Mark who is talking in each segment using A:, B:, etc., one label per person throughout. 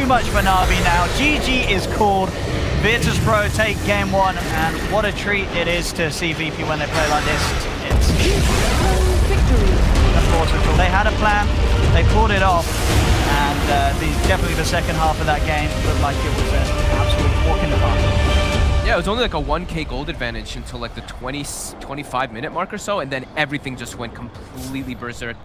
A: much for Navi now. GG is called. Virtus Pro take game one, and what a treat it is to see VP when they play like this. It's unfortunate. They had a plan, they pulled it off, and definitely the second half of that game looked like it was an absolute walk in the park.
B: Yeah, it was only like a 1k gold advantage until like the 25 minute mark or so, and then everything just went completely berserk.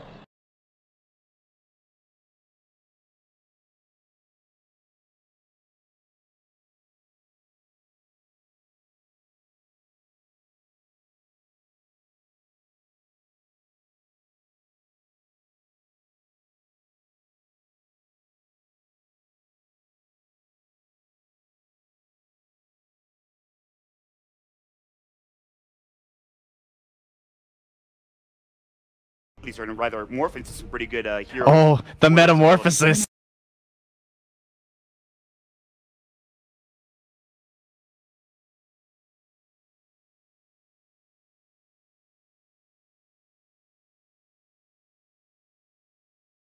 C: These are rather morph into some pretty good heroes.
D: Oh, the metamorphosis.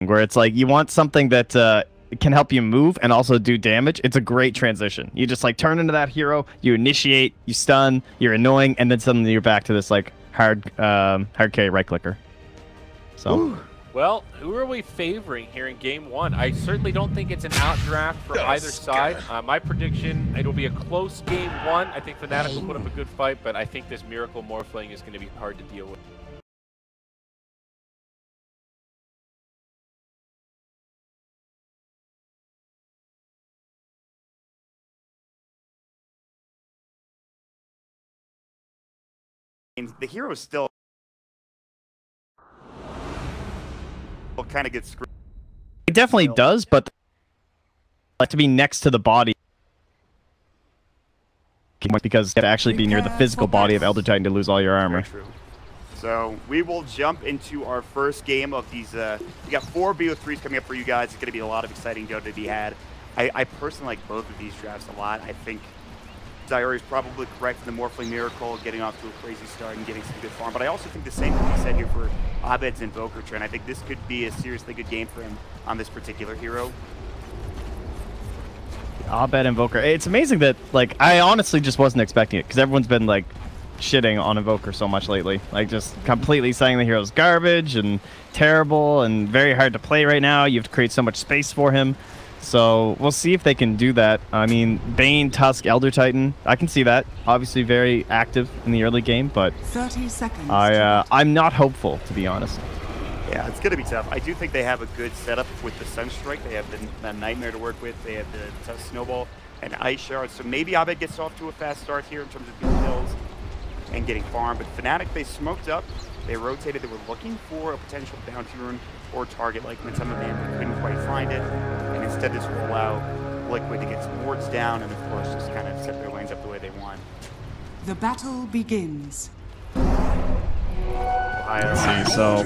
D: Where it's like you want something that can help you move and also do damage. It's a great transition. You just like turn into that hero, you initiate, you stun, you're annoying, and then suddenly you're back to this like hard carry right clicker. So.
E: Ooh. Well, who are we favoring here in game one? I certainly don't think it's an outdraft for either side. My prediction, it'll be a close game one. I think Fnatic will put up a good fight, but I think this Miracle Morphling is going to be hard to deal with.
C: The hero is still kind of gets screwed.
D: It definitely does, but like to be next to the body because to actually be near the physical body of Elder Titan to lose all your armor.
C: So we will jump into our first game of these. We got 4 BO3s coming up for you guys. It's going to be a lot of exciting Dota to be had. I personally like both of these drafts a lot. I think Diary is probably correct in the Morphling Miracle, getting off to a crazy start and getting some good farm. But I also think the same can be said here for Abed's Invoker trend. I think this could be a seriously good game for him on this particular hero.
D: Abed Invoker. It's amazing that, like, I honestly just wasn't expecting it because everyone's been, like, shitting on Invoker so much lately. Like, just completely saying the hero's garbage and terrible and very hard to play right now. You have to create so much space for him. So we'll see if they can do that. I mean, Bane, Tusk, Elder Titan, I can see that. Obviously very active in the early game, but
F: 30 seconds.
D: I'm not hopeful, to be honest.
C: Yeah, it's going to be tough. I do think they have a good setup with the Sunstrike. They have the Nightmare to work with. They have the tough Snowball and Ice Shard. So maybe Abed gets off to a fast start here in terms of getting kills and getting farm. But Fnatic, they smoked up. They rotated. They were looking for a potential bounty rune or target like Midsummer Man, but couldn't quite find it. And instead just roll out Liquid to get some wards down and, of course, just kind of set their lanes up the way they want.
F: The battle begins.
D: Let's see, so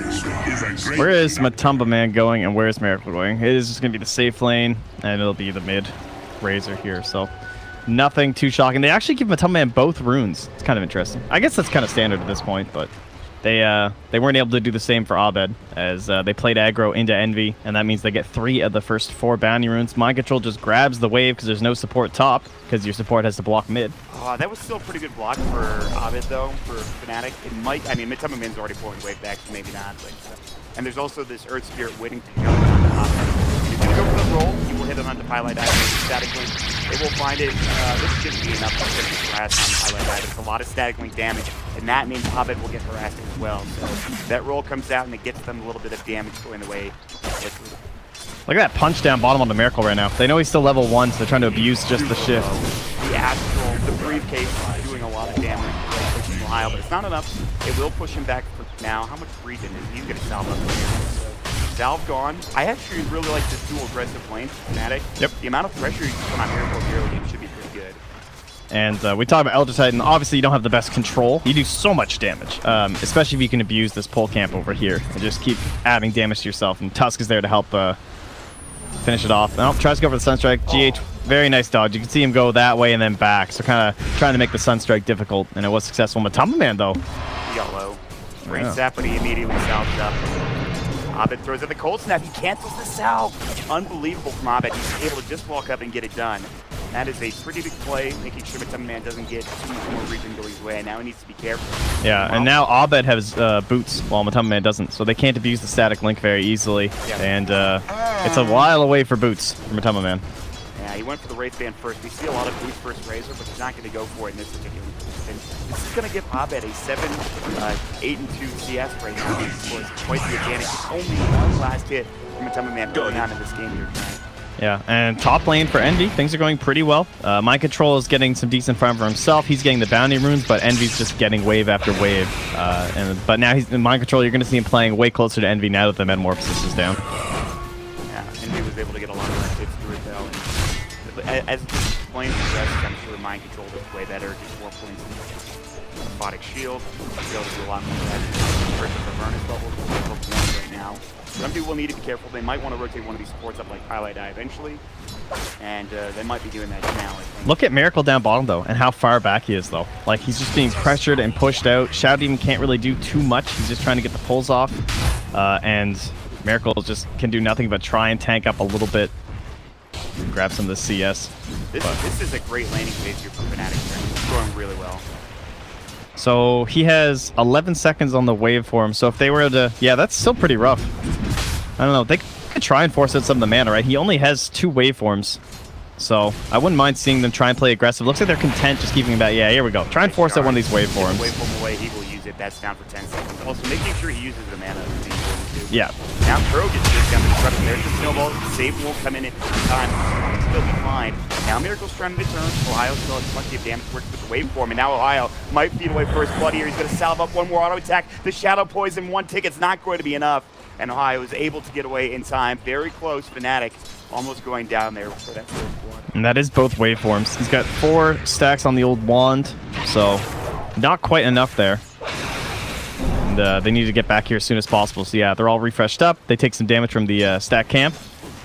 D: where is Matumba Man going and where is Miracle going? It is just going to be the safe lane, and it'll be the mid Razor here, so nothing too shocking. They actually give Matumba Man both runes. It's kind of interesting. I guess that's kind of standard at this point, but they weren't able to do the same for Abed, as they played aggro into Envy, and that means they get 3 of the first 4 bounty runes. Mind Control just grabs the wave because there's no support top, because your support has to block mid.
C: That was still a pretty good block for Abed, though, for Fnatic. It might, I mean, Midsummer Man's already pulling wave back, so maybe not. But, and there's also this Earth Spirit waiting to come on the top. He's going to go for the roll. He will hit it on the Highlight Eye static link. They will find it. This should be enough to get the harass on the Highlight Eye. It's a lot of static link damage, and that means Abed will get harassed as well. So that roll comes out, and it gets them a little bit of damage going away.
D: Look at that punch down bottom on the Miracle right now. They know he's still level 1, so they're trying to abuse just the shift.
C: The Astral, the briefcase is doing a lot of damage, pushing him high, but it's not enough. It will push him back for now. How much regen is he? He's going to salve up here. So, salve gone. I actually really like this dual aggressive lane for Fnatic.
D: Yep.
C: The amount of pressure you can put on Miracle in the early game should be pretty good.
D: And we talk about Elder Titan. Obviously, you don't have the best control. You do so much damage, especially if you can abuse this pole camp over here and just keep adding damage to yourself. And Tusk is there to help finish it off. Oh, tries to go for the Sunstrike. GH, very nice dodge. You can see him go that way and then back. So kind of trying to make the Sunstrike difficult, and it was successful. Matumba Man, though.
C: He got low. Great sap, but he immediately salved up. Abed throws at the cold snap. He cancels this out. Unbelievable from Abed. He's able to just walk up and get it done. That is a pretty big play, making sure Matumba Man doesn't get too much more region going his way. Now he needs to be careful.
D: Yeah, and now Abed has boots while Matumba Man doesn't, so they can't abuse the static link very easily. Yeah. And it's a while away for boots for Matumba Man.
C: Yeah, he went for the Wraith Band first. We see a lot of boots versus Razor, but he's not going to go for it in this particular instance. This is going to give Abed a 8-2 CS right now. Of course, quite the advantage. It's only one last hit from Matumba Man going on in this game here tonight.
D: Yeah, and top lane for Envy, things are going pretty well. Mind Control is getting some decent farm for himself. He's getting the bounty runes, but Envy's just getting wave after wave. But now he's in Mind Control. You're going to see him playing way closer to Envy now that the Metamorphosis is down.
C: Yeah, Envy was able to get a lot of last hits through it, though. And as the lane progresses, I'm sure Mind Control is way better. Gets 4 points of robotic shield. He'll be able to do a lot more damage. Versus the Vernus levels right now. Some people will need to be careful. They might want to rotate one of these supports up like Highlight Eye eventually. And they might be doing that now, I think.
D: Look at Miracle down bottom, though, and how far back he is, though. Like, he's just being pressured and pushed out. Shout even can't really do too much. He's just trying to get the pulls off. And Miracle just can do nothing but try and tank up a little bit. Grab some of the CS.
C: This is a great landing phase here for Fnatic. It's going really well.
D: So he has 11 seconds on the wave for him. So if they were to... Yeah, that's still pretty rough. I don't know. They could try and force out some of the mana, right? He only has 2 waveforms. So I wouldn't mind seeing them try and play aggressive. Looks like they're content just keeping him back. Yeah, here we go. Try and force out one of these waveforms.
C: Waveform away, he will use it. That's down for 10 seconds. Also, making sure he uses the mana.
D: Yeah.
C: Now Crow gets just down the disruption. There's the snowball. Save won't come in at time. Still be fine. Now Miracle's trying to return. Ohio still has plenty of damage work with the waveform, and now Ohio might feed away first blood here. He's going to salve up one more auto attack. The Shadow Poison, 1 ticket's not going to be enough. And Ohio is able to get away in time. Very close. Fnatic almost going down there for that first blood.
D: And that is both waveforms. He's got 4 stacks on the old wand, so not quite enough there. And they need to get back here as soon as possible. So yeah, they're all refreshed up. They take some damage from the stack camp.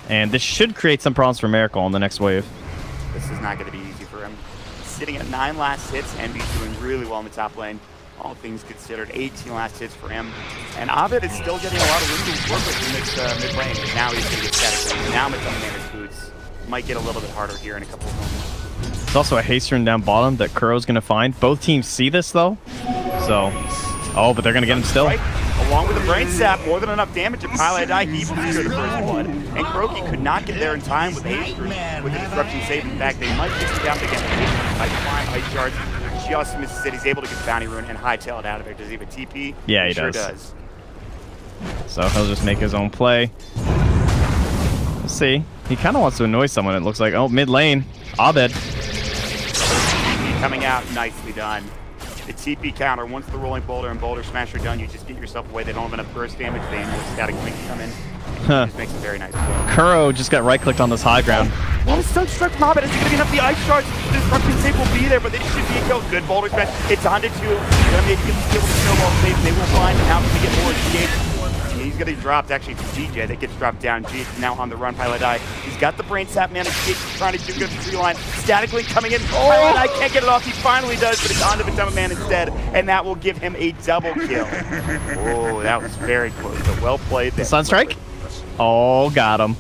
D: And this should create some problems for Miracle on the next wave.
C: This is not going to be easy for him. Sitting at 9 last hits. Envy's doing really well in the top lane. All things considered, 18 last hits for him. And Abed is still getting a lot of room to work with in this mid-lane. But now he's going to get static. Now Matumba Man his boots. Might get a little bit harder here in a couple of moments.
D: There's also a haste rune down bottom that Kuro's going to find. Both teams see this, though. So... Oh, but they're going to get him still.
C: Right. Along with the Brain Sap, more than enough damage. If Highlight Die, he will secure the first blood. And Kuroki could not get there in time with Haste Rune, with the disruption save. In fact, they might get him down again. Ice Shards just misses it. He's able to get the Bounty Rune and hightail it out of there. Does he have a TP?
D: Yeah, he
C: sure
D: does. So he'll just make his own play. We'll see. He kind of wants to annoy someone, it looks like. Oh, mid lane. Abed.
C: Coming out, nicely done. The TP counter, once the Rolling Boulder and Boulder Smash are done, you just get yourself away. They don't have enough burst damage. They have static link come in. It just makes a very nice play.
D: Kuro just got right-clicked on this high ground.
C: Oh, Sunstruck from Abed. Is he going to get enough? The Ice Shards, the disruption save will be there, but they should be a kill. Good Boulder Smash. It's on to 2. They're going to be able to get the snowball save. They will find how to get more engaged. He's going to be dropped actually to DJ. That gets dropped down. G is now on the run. Highlight Eye. He's got the Brain Sap mana. He's trying to do good for 3 line. Static Link coming in. Highlight Eye can't get it off. He finally does, but it's on to Matumba Man instead, and that will give him a double kill. Oh, that was very close. So well played there.
D: Sunstrike? Oh, got him.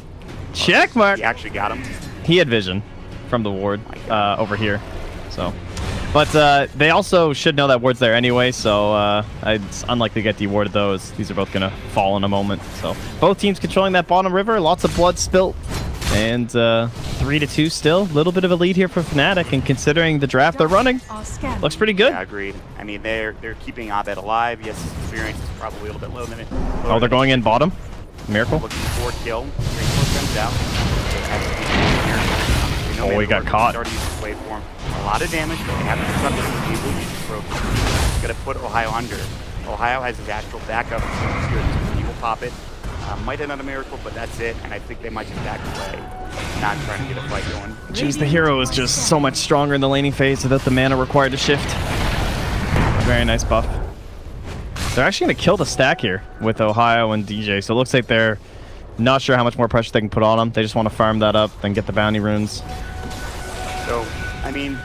D: Check mark.
C: He actually got him.
D: He had vision from the ward over here. So, but they also should know that ward's there anyway, so it's unlikely to get dewarded those. These are both going to fall in a moment. So both teams controlling that bottom river. Lots of blood spilt. And 3-2 still. A little bit of a lead here for Fnatic, and considering the draft they're running, looks pretty good.
C: Yeah, agreed. I mean, they're keeping Abed alive. Yes, his experience is probably a little bit low than it.
D: Oh, they're going in bottom? Miracle?
C: Looking for a kill. Comes out.
D: Oh, he got caught.
C: Waveform. A lot of damage, but they haven't disrupted him. He will use his He's going to put Ohio under. Ohio has his astral backup. He will pop it. Might hit on a Miracle, but that's it. And I think they might just back away. Not trying to get a fight going.
D: Jeez, the hero is just so much stronger in the laning phase without the mana required to shift. Very nice buff. They're actually going to kill the stack here with Ohio and DJ, so it looks like they're not sure how much more pressure they can put on them. They just want to farm that up, then get the bounty runes.
C: So, I mean,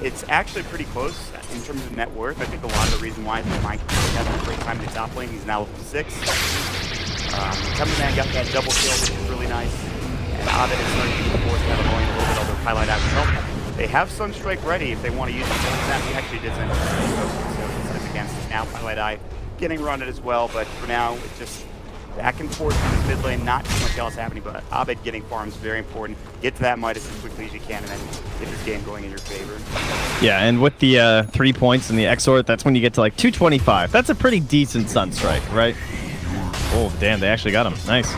C: it's actually pretty close in terms of net worth. I think a lot of the reason why is Mike has a great time in the top lane. He's now level 6. Man got that double kill, which is really nice. And Abed is starting to force that annoying a little bit, although highlight out help. They have Sunstrike ready if they want to use it. Navi actually doesn't, so it's against it now. Highlight Eye getting run it as well, but for now, it's just back and forth in this mid lane, not too much else happening, but Abed getting farms is very important. Get to that Midas as quickly as you can, and then get this game going in your favor.
D: Yeah, and with the 3 points and the Exort, that's when you get to like 225. That's a pretty decent Sunstrike, right? Oh, damn, they actually got him. Nice.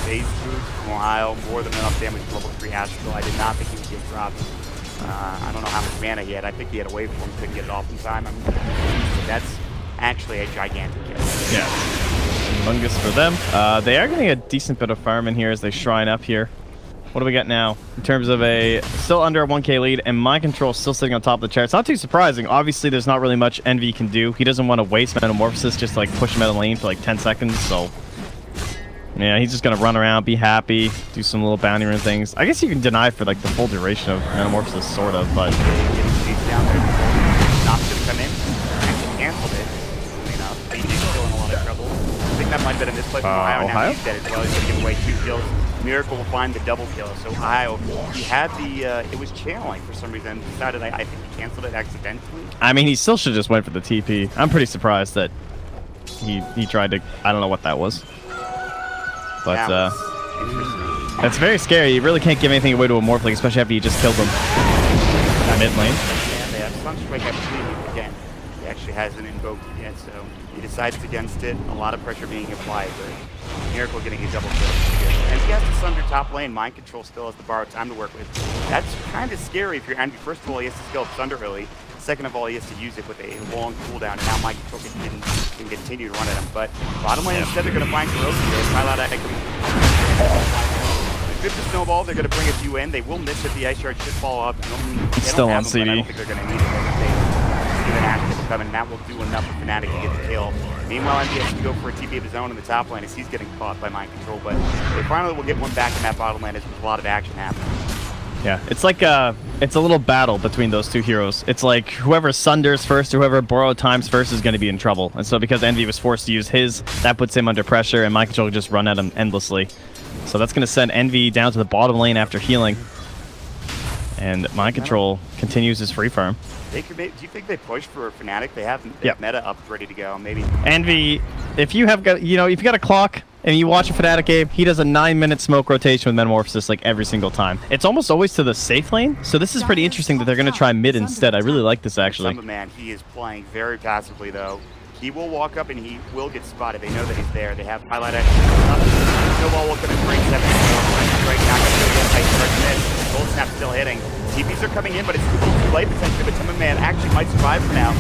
C: Phase boost from Ohio, more than enough damage to level 3 Astral. I did not think he would get dropped. I don't know how much mana he had. I think he had a waveform, couldn't get it off in time. That's actually a gigantic hit.
D: Yeah. Humongous for them. They are getting a decent bit of farm in here as they shrine up here. What do we got now? In terms of a still under a 1k lead, and Mind Control still sitting on top of the chair. It's not too surprising. Obviously, there's not really much Envy can do. He doesn't want to waste Metamorphosis, just like push him out of lane for like 10 seconds, so... Yeah, he's just going to run around, be happy, do some little bounty run things. I guess you can deny for like the full duration of Metamorphosis, sort of, but...
C: Down there, not going to come in. Actually canceled it. He's still in a lot of trouble. I think that might have been a misplay from Ohio. Now he's dead as well. He's going to give away 2 kills. Miracle will find the double kill. So Ohio, he had the, it was channeling for some reason. Decided I think he canceled it accidentally.
D: I mean, he still should have just went for the TP. I'm pretty surprised that he tried to, I don't know what that was. But, that's very scary. You really can't give anything away to a Morphling, especially after you just killed him. Mid lane.
C: And they have Sunstrike, I believe, again. He actually hasn't invoked it yet, so he decides against it. A lot of pressure being applied, but Miracle getting a double kill. And he has to Sunder top lane. Mind Control still has the borrowed time to work with. That's kind of scary if you're Envy. First of all, he has to skill up Sunder early. Second of all, he has to use it with a long cooldown, and now Mind Control can continue to run at him. But bottom lane, instead, they're going to find Corrosive here. Highlight that. Good to snowball. They're going to bring a few in. They will miss it. The Ice Shard should fall up.
D: Still on CD.
C: I don't think they're going to need it. Even after coming, that will do enough for Fnatic to get the kill. Meanwhile, Envy has to go for a TP of his own in the top lane as he's getting caught by Mind Control. But they finally will get one back in that bottom lane as there's a lot of action happening.
D: Yeah, it's like it's a little battle between those two heroes. It's like whoever Sunders first or whoever borrowed times first is going to be in trouble. And so because Envy was forced to use his, that puts him under pressure, and Mind Control can just run at him endlessly. So that's going to send Envy down to the bottom lane after healing. And Mind Control continues his free farm.
C: Do you think they push for Fnatic? They have meta up ready to go. Maybe
D: Envy, if you have got, if you got a clock and you watch a Fnatic game, he does a 9-minute smoke rotation with Metamorphosis like every single time. It's almost always to the safe lane, so this is pretty interesting that they're going to try mid instead. I really like this actually.
C: Man, he is playing very passively though. He will walk up and he will get spotted. They know that he's there. They have highlight action. Snowball will come in break 7. Right now, Gold Snap still hitting. TPs are coming in, but it's too late potentially. But Timber Man actually might survive for now.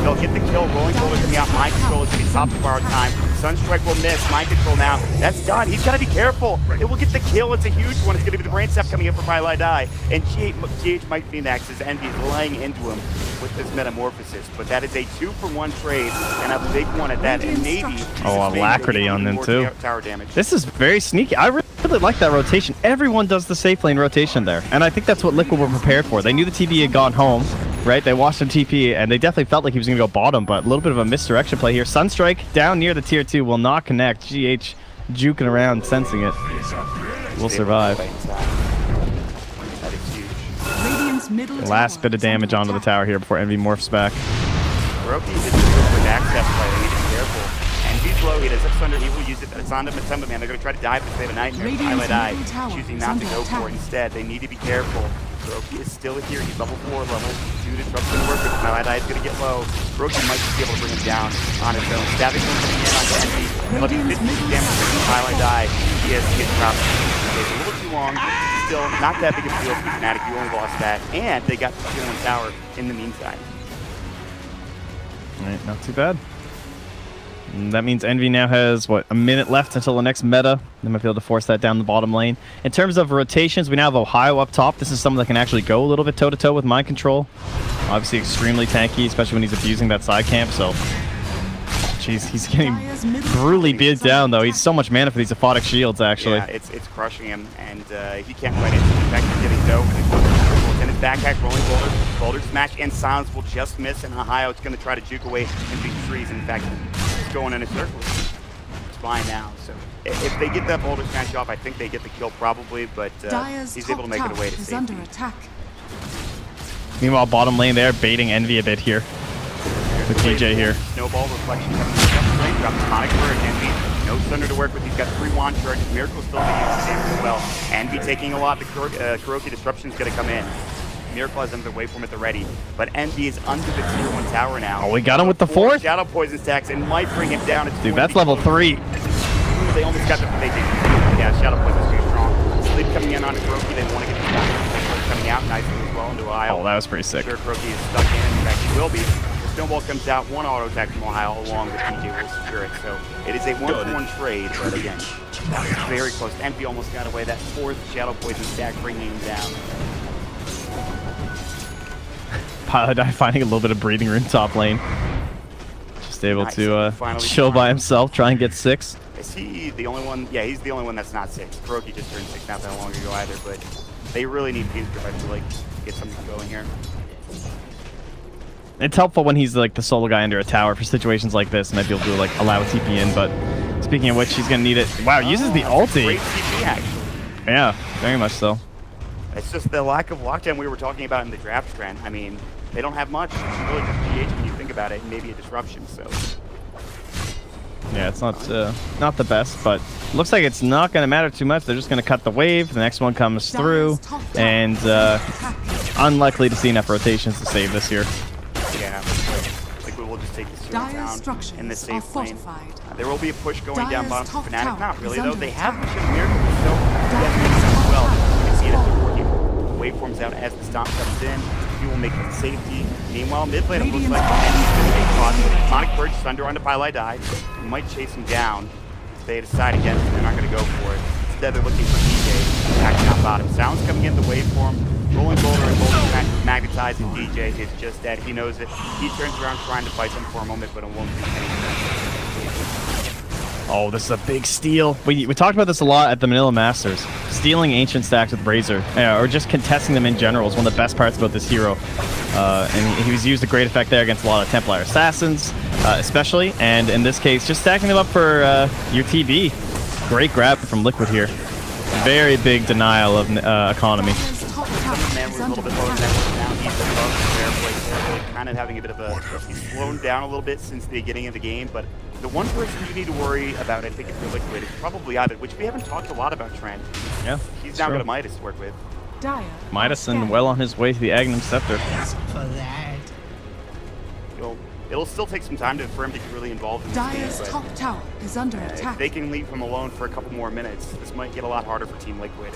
C: They'll get the kill. Rolling Boulder coming out. Mind Control is going to be top to borrowed time. Sunstrike will miss. Mind Control now. That's done. He's got to be careful. It will get the kill. It's a huge one. It's going to be the Brain Step coming in for Highlight Eye. And GH might be next as Envy is laying into him with this Metamorphosis. But that is a 2-for-1 trade and a big one at that. And maybe
D: Alacrity on them too.
C: Tower damage.
D: This is very sneaky. I really like that rotation. Everyone does the safe lane rotation there. And I think that's what Liquid were prepared for. They knew the TP had gone home, right? They watched him TP, and they definitely felt like he was going to go bottom, but a little bit of a misdirection play here. Sunstrike down near the tier 2 will not connect. GH juking around, sensing it. Will survive. Last bit of damage onto the tower here before Envy morphs back.
C: Roki is with access play. He needs to be careful. Envy's low. He does up Thunder. He will use it. It's on to Matumba Man. They're going to try to dive to save a Nightmare. Highlight Eye choosing not to go for it instead. They need to be careful. Roki is still here. He's level 4, level 2 disrupt's going to work with him. Highlight Eye is going to get low. Roki might just be able to bring him down on his own. Stabbing him in on Envy. But 50 damage from Highlight Eye. He has to get dropped. It's a little too long. Still not that big of a deal for Fnatic. You only lost that. And they got the tier 1 tower in the meantime.
D: All right, not too bad. And that means Envy now has, what, a minute left until the next meta. They might be able to force that down the bottom lane. In terms of rotations, we now have Ohio up top. This is someone that can actually go a little bit toe-to-toe with Mind Control. Obviously extremely tanky, especially when he's abusing that side camp, so... Jeez, he's getting brutally beat down, though. He's so much mana for these aphotic shields, actually.
C: Yeah, it's crushing him, and he can't fight it. In fact, he's getting dope. And his backpack rolling boulder smash, and Silence will just miss, and Ohio is going to try to juke away into these trees. In fact, he's going in a circle. fine now. So if they get that Boulder Smash off, I think they get the kill probably, but he's able to make it away to safety.
F: Under attack.
D: Meanwhile, bottom lane there, baiting Envy a bit here. With DJ here.
C: Snowball reflection coming up straight, drops Sonic for Envy. No Thunder to work with. He's got 3 wand charges. Miracle still being used as well. Envy taking a lot. The Kuroki disruption is going to come in. Miracle has another waveform at the ready, but Envy is under the tier 1 tower now.
D: Oh, we got him with the 4th?
C: Shadow Poison stacks and might bring him down.
D: Dude, that's level 3.
C: They almost got the fake. Yeah, Shadow Poison's too strong. Sleep coming in on Kuroki. They want to get the back. Coming out nicely as well into Ohio.
D: Oh, that was pretty sick.
C: Sure, Kuroki is stuck in. In fact, he will be. The Snowball comes out, 1 auto attack from Ohio along with DJ will secure it. So it is a 1-for-1 trade, but again, very close. Envy almost got away. That 4th Shadow Poison stack bringing him down.
D: Paladin finding a little bit of breathing room top lane. Just able to chill by himself, try and get 6.
C: Is he the only one? Yeah, he's the only one that's not 6. Kuroki just turned 6 not that long ago either, but they really need Peace Grip, I feel like, to get something going here.
D: It's helpful when he's like the solo guy under a tower for situations like this, might be able to like allow a TP in, but speaking of which, he's gonna need it. Wow, uses the ulti.
C: Great TP, actually.
D: Yeah, very much so.
C: It's just the lack of lockdown we were talking about in the draft trend. I mean, they don't have much. It's really just GH when you think about it, and maybe a disruption, so.
D: Yeah, it's not the best, but looks like it's not going to matter too much. They're just going to cut the wave. The next one comes through, and unlikely to see enough rotations to save this here.
C: Yeah, I think we will just take this down in the safe lane. There will be a push going down bottom to Fnatic. Not really, though. They have Miracle, so as well. You can see it as working. Waveforms out as the stomp comes in. He will make it safety. Meanwhile, mid lane, it looks like Envy's going to get caught. Sonic Purge, Thunder onto Pylai Die. He might chase him down. They decide against him. They're not going to go for it. Instead, they're looking for DJ. Attacking on bottom. Sounds coming in the waveform. Rolling Boulder and Boulder magnetizing DJ is just dead. He knows it. He turns around trying to fight them for a moment, but it won't do anything.
D: Oh, this is a big steal. We talked about this a lot at the Manila Masters. Stealing ancient stacks with Razor, or just contesting them in general, is one of the best parts about this hero. And he was used a great effect there against a lot of Templar Assassins, especially. And in this case, just stacking them up for your TB. Great grab from Liquid here. Very big denial of economy.
C: Man, we're a little bit lower than that now. He's above the fair play there, kind of having a bit of a... He's slowed down a little bit since the beginning of the game, but the one person you need to worry about, I think, if you're Liquid, is probably Abed, which we haven't talked a lot about Trent.
D: Yeah,
C: he's now got a Midas to work with.
D: Midas and well on his way to the Agnum Scepter.
G: For that.
C: It'll still take some time for him to get really involved in this
F: Dire's
C: game,
F: top tower is under attack.
C: If they can leave him alone for a couple more minutes, this might get a lot harder for Team Liquid.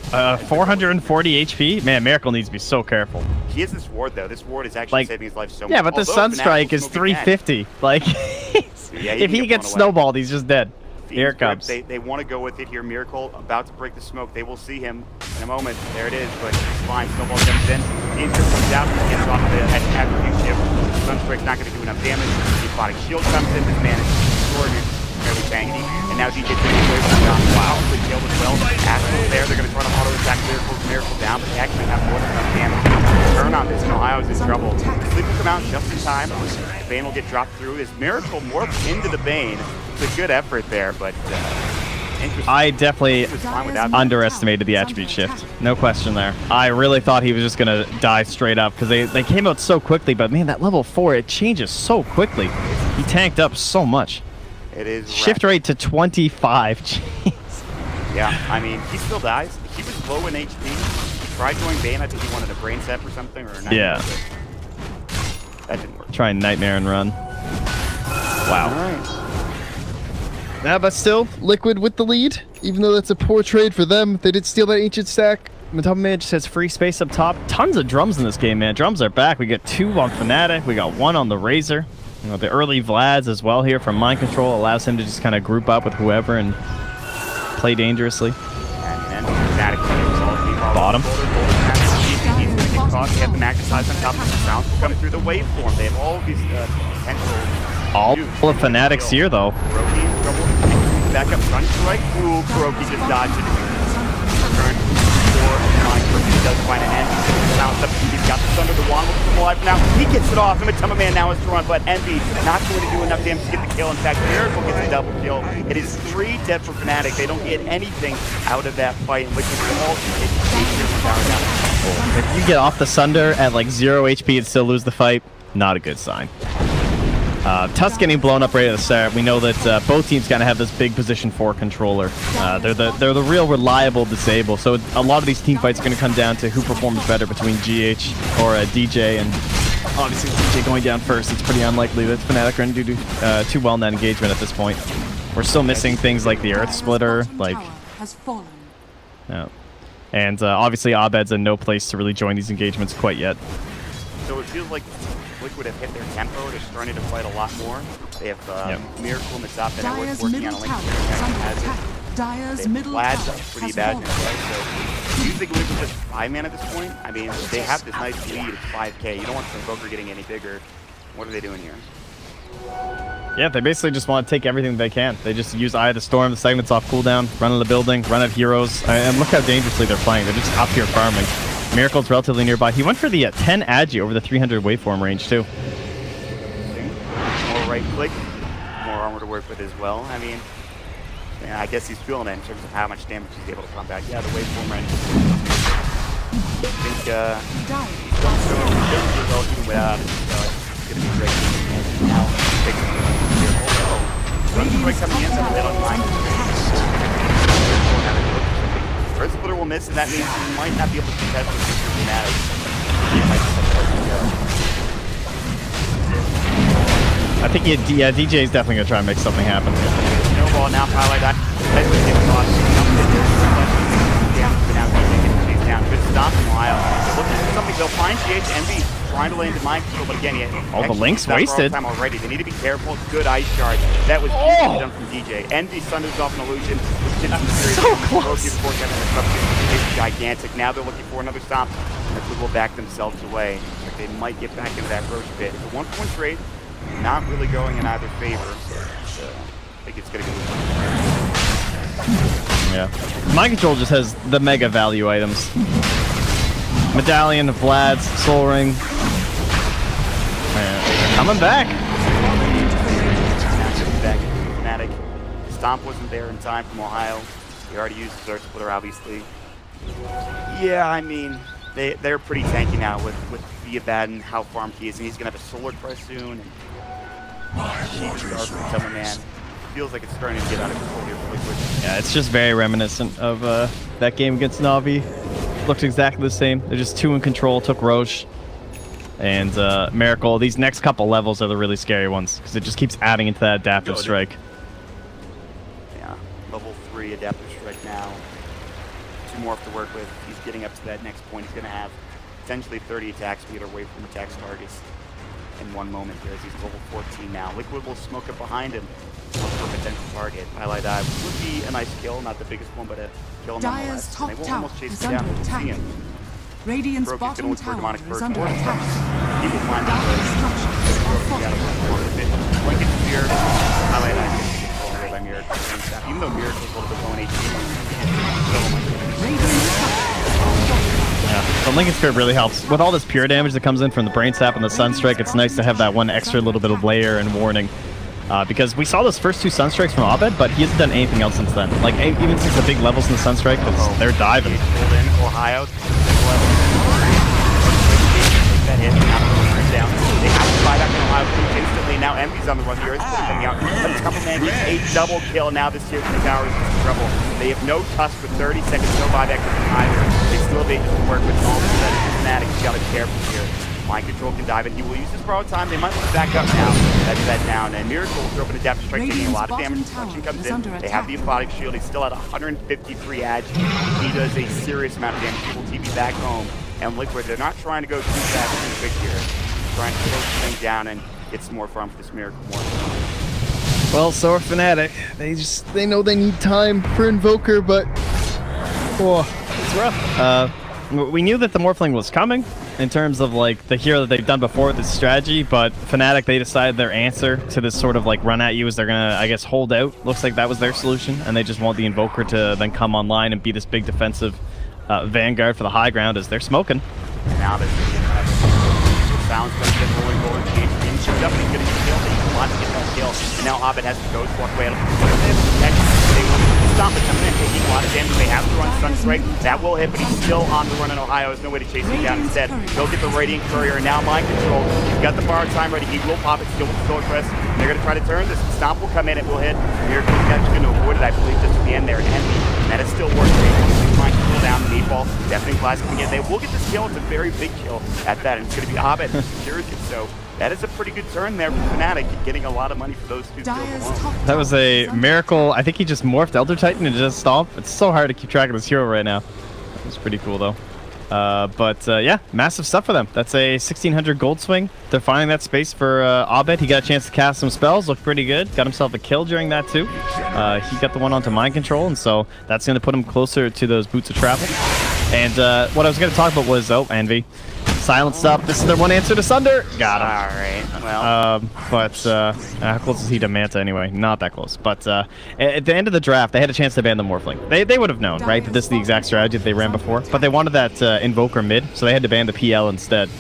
D: 440 HP? Man, Miracle needs to be so careful.
C: He has this ward, though. This ward is actually saving his life so much.
D: Yeah, but the Sunstrike is 350. Like,
C: yeah,
D: if he gets snowballed, he's just dead. Here it comes.
C: They want to go with it here. Miracle about to break the smoke. They will see him in a moment. There it is, but it's fine. Snowball comes in. The Insert comes out and gets off the attribute shift. Sunstrike's not going to do enough damage. The Aquatic Shield comes in. This man is extraordinarily tanky. And now DJ takes away from John. Wow, they killed as well. Astral there. They're going to try to auto-attack Miracle down, but they actually have more than enough damage. Turn on this, and Ohio's in trouble. Sleep will come out just in time. The Bane will get dropped through. Is Miracle morphed into the Bane? It's a good effort there, but
D: I definitely underestimated the attribute shift. No question there. I really thought he was just going to die straight up because they came out so quickly, but man, that level 4, it changes so quickly. He tanked up so much.
C: It is
D: shift rate to 25. Jeez.
C: Yeah, I mean, he still dies. He was low in HP. He tried going Bane. I think he wanted a brain set or something, or a nightmare.
D: Yeah.
C: That didn't work.
D: Try and Nightmare and run. Wow.
C: All right.
H: Yeah, but still, Liquid with the lead. Even though that's a poor trade for them, they did steal that ancient stack.
D: Matamba Man just has free space up top. Tons of drums in this game, man. Drums are back. We got 2 on Fnatic. We got 1 on the Razor. You know, the early Vlads as well here from Mind Control allows him to just kind of group up with whoever and play dangerously.
C: And then Fnatic
D: bottom.
C: He's going to get caught. They have the magnetize on top of the sounds will come through the waveform. They have all of these potential.
D: All of Fnatic's here, though.
C: Kuroki in trouble. Back up Sunstrike. Ooh, Kuroki just dodged it. Turn for Mind. Kuroki does find an end. Bounce up. He's Got the Thunder, the wand will come alive now. He gets it off, and Matumba Man now has to run, but Envy not going to do enough damage to get the kill. In fact, Miracle gets a double kill. It is 3 dead for Fnatic. They don't get anything out of that fight, and Liquid will all take power down.
D: If you get off the Sunder at like 0 HP and still lose the fight, not a good sign. Tusk getting blown up right at the start. We know that both teams kind of have this big position 4 controller. They're the real reliable disable. So a lot of these team fights are going to come down to who performs better between GH or DJ. And obviously with DJ going down first, it's pretty unlikely that Fnatic are going to do too well in that engagement at this point. We're still missing things like the Earth Splitter, like. Yeah. And obviously Abed's in no place to really join these engagements quite yet.
C: So it feels like Liquid have hit their tempo. They're starting to fight a lot more. They have Miracle in the top, and Edwards working on a link.
F: Dyer's middle tower
C: pretty bad now, right? So do you think Liquid just 5-man at this point? I mean, they have this nice lead. It's 5K. You don't want Invoker getting any bigger. What are they doing here?
D: Yeah, they basically just want to take everything they can. They just use Eye of the Storm, the segment's off cooldown, run in the building, run at heroes, and look how dangerously they're playing. They're just up here farming. Miracle's relatively nearby. He went for the 10 Agi over the 300 waveform range, too.
C: More right click, more armor to work with as well. I mean, yeah, I guess he's feeling it in terms of how much damage he's able to combat. Yeah, the waveform range. I think he's done so well even without it. So it's going to be great. Now, Sunstrike coming in, so they don't mind. Earth Splitter will miss, and that means he might not be able to contest with Fnatic.
D: I think DJ is definitely going to try and make something happen.
C: Snowball now, highlight that. Edwards gets lost. Now DJ gets chased down. Good stop from Lyle. Looking for something, they'll find GH Envy trying to land in mind control, but again,
D: all the links wasted.
C: Time already. They need to be careful. Good ice shard. That was done from DJ. Envy Thunders off an illusion.
D: So close.
C: It's gigantic. Now they're looking for another stop. Liquid will back themselves away. Like they might get back into that Roche pit. It's a 1-point trade. Not really going in either favor. So, I think it's going to go.
D: Yeah. Mind Control just has the mega value items. Medallion, Vlad's, Soul Ring. They're coming back.
C: Back Fnatic. Stomp wasn't there in time from Ohio. He already used his Earth Splitter, obviously. Yeah, I mean, they're pretty tanky now with the Abaddon, how farmed he is, and he's gonna have a Solar Press soon. And man, feels like it's starting to get out of control here for Liquid.
D: Yeah, it's just very reminiscent of that game against Navi. Looked exactly the same. They're just 2 in control, took Roche. And Miracle, these next couple levels are the really scary ones, because it just keeps adding into that Adaptive Strike.
C: Yeah, level 3 Adaptive Strike now. 2 more to work with. He's getting up to that next point. He's going to have potentially 30 attack speed away from attacks targets in 1 moment here as he's level 14 now. Liquid will smoke up behind him. Look for a potential target. Highlight Eye would be a nice kill, not the biggest one, but a kill nonetheless.
F: Top
C: they won't
F: tower
C: almost chase
F: is
C: him down.
F: under
C: We'll
F: attack.
C: see him.
F: Radiant's
C: Broke,
F: bottom
C: look for
F: tower
C: demonic
F: is
C: burst.
F: under
C: Or
F: attack.
C: he will find
F: Dire structures are falling.
C: Blanket Spear. Highlight Eye gets controlled by Miracle. Even though Miracle's a little bit low in HP.
D: Yeah, the Lincoln Spirit really helps. With all this pure damage that comes in from the Brain Sap and the Sunstrike, it's nice to have that one extra little bit of layer and warning. Because we saw those first 2 Sunstrikes from Abed, but he hasn't done anything else since then. Like, even since the big levels in the Sunstrike, they're diving.
C: Pulled in Ohio. That hit. Down. They have to buy back in Ohio instantly. Now Envy's on the run. The Earth Splitter coming out. But Tumbleman gets a double kill now this year from the Towers in trouble. They have no tusk for 30 seconds, no buyback from either. They still be able to work with all of that Fnatic. You gotta be careful here. Mind Control can dive in. He will use his borrowed time. They might want to back up now. That's that down. And Miracle will throw up an Adaptive Strike, taking a lot of damage. Destruction comes in. They have the Aphotic Shield. He's still at 153 Ag. He does a serious amount of damage. He will TP back home. And Liquid, they're not trying to go too fast too quick here. They're trying to slow this thing down and get some more farm for this Miracle more.
H: Well, so are Fnatic. They know they need time for Invoker, but
D: It's rough. We knew that the Morphling was coming in terms of like the hero that they've done before with this strategy, but Fnatic, they decided their answer to this sort of like run at you is they're gonna, I guess, hold out. Looks like that was their solution, and they just want the Invoker to then come online and be this big defensive vanguard for the high ground as they're smoking.
C: Now this is balance comes in, rolling forward, GH shows up, and he's getting the kill, but he wants to get that kill. And now Abed has to go, walk away. They will stop it, coming in, taking a lot of damage. They have to run Sunstrike. That will hit, but he's still on the run in Ohio. There's no way to chase him down. Instead, they'll get the Radiant Courier, and now Mind Control. He's got the bar time ready. He will pop it, still with the Solar Crest. They're going to try to turn this. Stomp will come in, it will hit. Miracle's actually going to avoid it, I believe, just at the end there. And Envy, that is still working. Mind Control down, the meatball. Deafening Blast coming in. They will get this kill. It's a very big kill at that, and it's going to be Abed who secures it. So that is a pretty good turn there for Fnatic, getting a lot of money for those two kills alone.
D: That was a miracle. I think he just morphed Elder Titan and just stomped. It's so hard to keep track of this hero right now. It's pretty cool though. Yeah, massive stuff for them. That's a 1600 gold swing. They're finding that space for Abed. He got a chance to cast some spells. Looked pretty good. Got himself a kill during that too. He got the one onto Mind Control, and so that's going to put him closer to those Boots of Travel. And what I was going to talk about was, Envy. Silenced up. This is their one answer to Sunder. Got him.
C: All right. Well.
D: How close is he to Manta anyway? Not that close. But at the end of the draft, they had a chance to ban the Morphling. They would have known, right, that this is the exact strategy that they ran before. But they wanted that Invoker mid, so they had to ban the PL instead.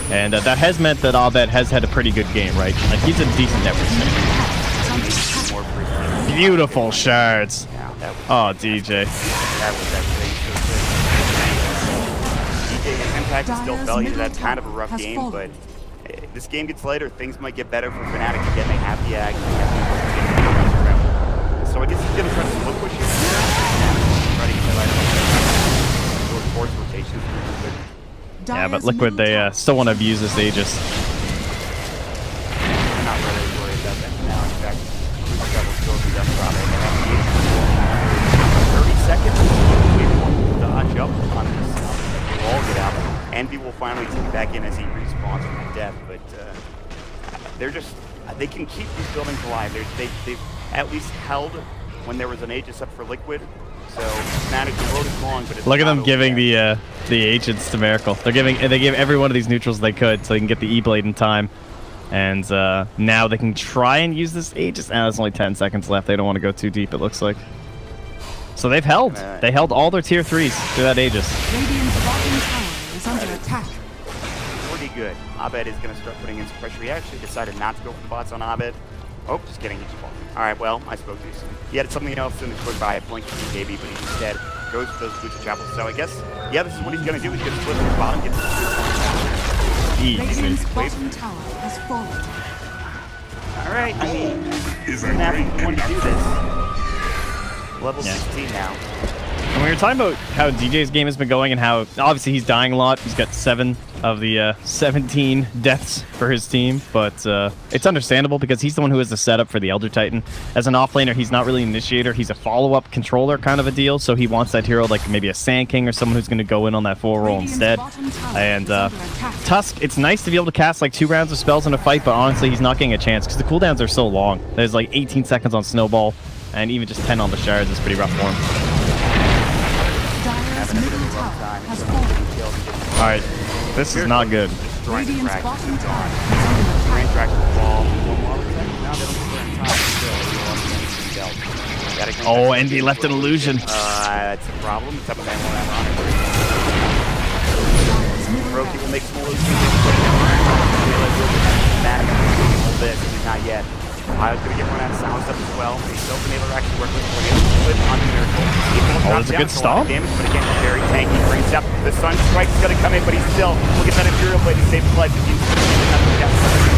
D: And that has meant that Abed has had a pretty good game, right? Like, he's a decent network player. Beautiful shards. Oh, DJ.
C: That was actually DJ's impact is still felt. That's kind of a rough game, but this game gets later. Things might get better for Fnatic again. They have the act. So I guess he's going to try to slow push here. Try to get force rotations.
D: Yeah, but Liquid, they still want to abuse this Aegis.
C: I'm not really worried about that now. In fact, still be done probably. 30 seconds. We want to dodge up on this. We'll all get out. Envy will finally take it back in as he respawns from the death, but they're just, they can keep these buildings alive. They've at least held when there was an Aegis up for Liquid. So Fnatic, the road is long, but it's
D: look at them giving the agents to Miracle. They gave every one of these neutrals they could so they can get the E-Blade in time. And now they can try and use this Aegis. There's only 10 seconds left. They don't want to go too deep, it looks like. So they've held. They held all their tier 3s through that Aegis.
F: Radiant's bottom tower is under attack.
C: Pretty good. Abed is going to start putting in some pressure. He actually decided not to go for the bots on Abed. Oh, just kidding. He just falls. All right, well, I spoke to you. He had something else in the quick buy, a blink from the baby, but he instead goes for those Boots of Travel. So I guess, yeah, this is what he's going to do. He's going to split his bottom, get the
F: Radiant's bottom tower has fallen.
C: All right, I mean, Navi wanted to do this. Level 16 now.
D: And we were talking about how DJ's game has been going and how obviously he's dying a lot. He's got 7 of the 17 deaths for his team, but it's understandable because he's the one who has the setup for the Elder Titan. As an offlaner, he's not really an initiator. He's a follow-up controller kind of a deal, so he wants that hero like maybe a Sand King or someone who's going to go in on that 4 role instead. And Tusk, it's nice to be able to cast like 2 rounds of spells in a fight, but honestly, he's not getting a chance because the cooldowns are so long. There's like 18 seconds on Snowball, and even just 10 on the shards is pretty rough for him. Alright, this is not good.
F: Radiant's bottom tower is under attack.
D: Oh, Envy left an illusion.
C: That's a problem. It's up and down on it. Roki will make some illusions. Not yet. Ohio's going to get run out of sound stuff as well. He's still been able to actually work with it on the Miracle.
D: Oh, that's a good stomp.
C: Damage, but again, very tanky. Brings up the Sun Strike's going to come in, but he's still, look at that Imperial Blade to save his life. He's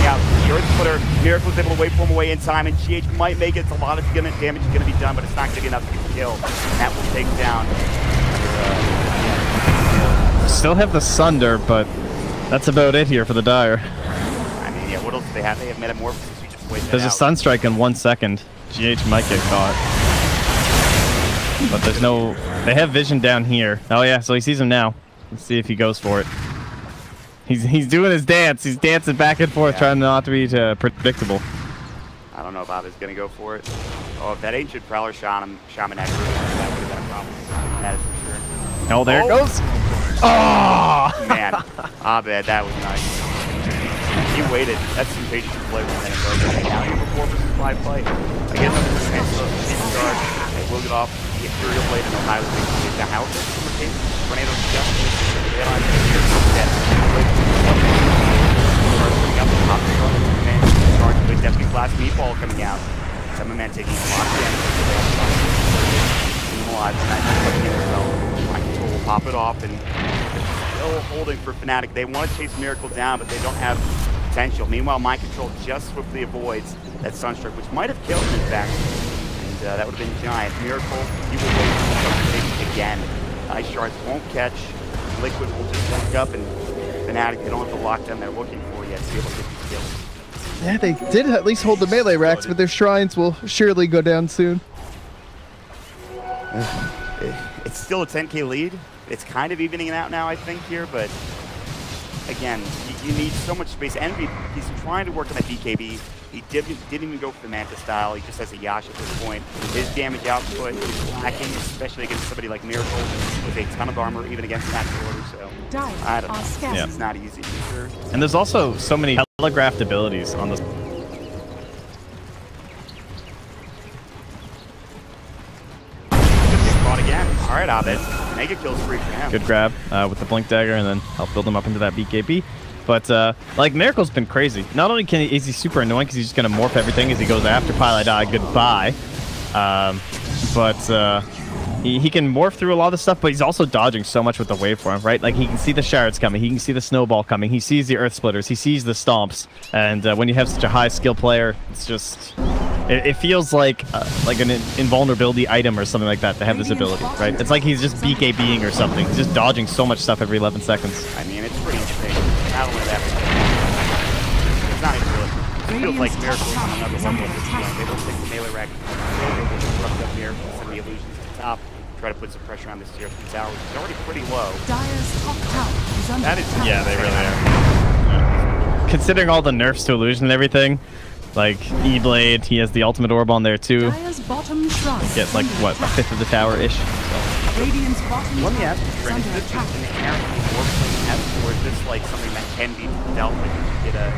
C: out. The Earth Splitter, Miracle's able to wait for him away in time, and GH might make it. It's a lot of damage is going to be done, but it's not going to be enough to get the kill. And that will take down.
D: Still have the Sunder, but that's about it here for the Dire.
C: I mean, yeah, what else do they have? They have Metamorphosis.
D: There's a Sunstrike in 1 second. GH might get caught. But there's no... They have vision down here. Oh yeah, so he sees him now. Let's see if he goes for it. He's doing his dance. He's dancing back and forth, trying not to be predictable.
C: I don't know if Abed's going to go for it. Oh, if that Ancient Prowler Shaman had that would have been a problem. That is for sure.
D: Oh, there it goes. Oh!
C: Man, Abed, that was nice. He waited. That's some patience to play with him. Now you have a 4 versus 5 fight. I guess I'm just going to guard. They will get off the Imperial Blade and Ohio will get the house. Tornadoes just. last meatball coming out. Summerman taking a lot of damage. Mind Control will pop it off, and they're still holding for Fnatic. They want to chase Miracle down, but they don't have potential. Meanwhile, Mind Control just swiftly avoids that Sunstrike, which might have killed him, in fact. And that would have been giant. Miracle, he will wait for something again. Ice Shards won't catch. Liquid will just walk up, and Fnatic, they don't have the lockdown they're looking for yet to be able to get these kills.
H: Yeah, they did at least hold the melee racks, but their shrines will surely go down soon.
C: It's still a 10k lead. It's kind of evening out now, I think, here, but again, you need so much space. Envy, he's trying to work on that BKB. He didn't even go for the Manta style. He just has a Yash at this point. His damage output is lacking, especially against somebody like Miracle with a ton of armor, even against Natural Order. So I don't know.
F: Yeah.
C: It's not easy for sure.
D: And there's also so many telegraphed abilities on this.
C: Caught again. All right, Abed. Mega kills free for him.
D: Good grab with the Blink Dagger, and then help build him up into that BKB. But like Miracle's been crazy. Not only is he super annoying because he's just gonna morph everything as he goes after Pile I Die, goodbye. But he can morph through a lot of stuff, but he's also dodging so much with the waveform, right? Like he can see the shards coming, he can see the snowball coming, he sees the earth splitters, he sees the stomps, and when you have such a high skill player, it's just it feels like an invulnerability item or something like that to have this ability, right? It's like he's just BKBing or something. He's just dodging so much stuff every 11 seconds.
C: I mean, it's pretty insane. Not only that, it's not even good. It feels like Miracle's on another level at this point. They don't take the melee rack. They'll be able to disrupt up Miracle, send the illusions to the top, try to put some pressure on this tier 3 tower, which is already pretty low.
F: Dire's top tower is under
C: That is,
F: attack.
D: Yeah, they really are. Yeah. Considering all the nerfs to illusion and everything, like E-Blade, he has the ultimate orb on there too.
F: Dire's bottom shrine
D: Gets like, what, a fifth of the tower-ish?
F: Radiant's bottom
C: Let me
F: tower
C: ask you,
F: is
C: Trent,
F: under
C: is this
F: attack.
C: just an inherently warping F, or is this like something that can be dealt with if you get a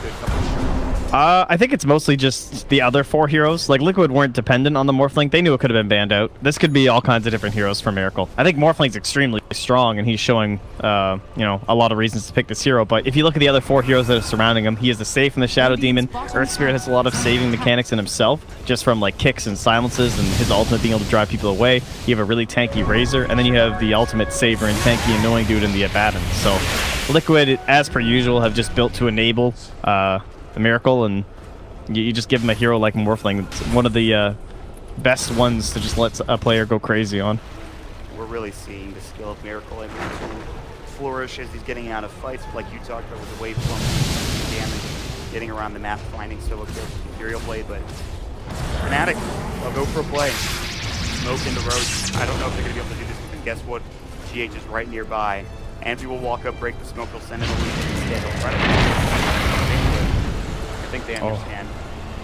C: good couple of shots?
D: I think it's mostly just the other 4 heroes. Like, Liquid weren't dependent on the Morphling. They knew it could have been banned out. This could be all kinds of different heroes for Miracle. I think Morphling's extremely strong, and he's showing, you know, a lot of reasons to pick this hero. But if you look at the other 4 heroes that are surrounding him, he is the safe and the Shadow Demon. Earth Spirit has a lot of saving mechanics in himself, just from, like, kicks and silences and his ultimate being able to drive people away. You have a really tanky Razor, and then you have the ultimate saver and tanky annoying dude in the Abaddon. So Liquid, as per usual, have just built to enable the Miracle, and you just give him a hero like Morphling. It's one of the best ones to just let a player go crazy on.
C: We're really seeing the skill of Miracle and flourish as he's getting out of fights, like you talked about with the waveform damage, getting around the map, finding solo kills with Imperial Blade. But Fnatic, they'll go for a play. Smoke in the road. I don't know if they're going to be able to do this, and guess what? GH is right nearby. Envy will walk up, break the smoke, he'll send it a lead instead. He'll try to... I think they understand.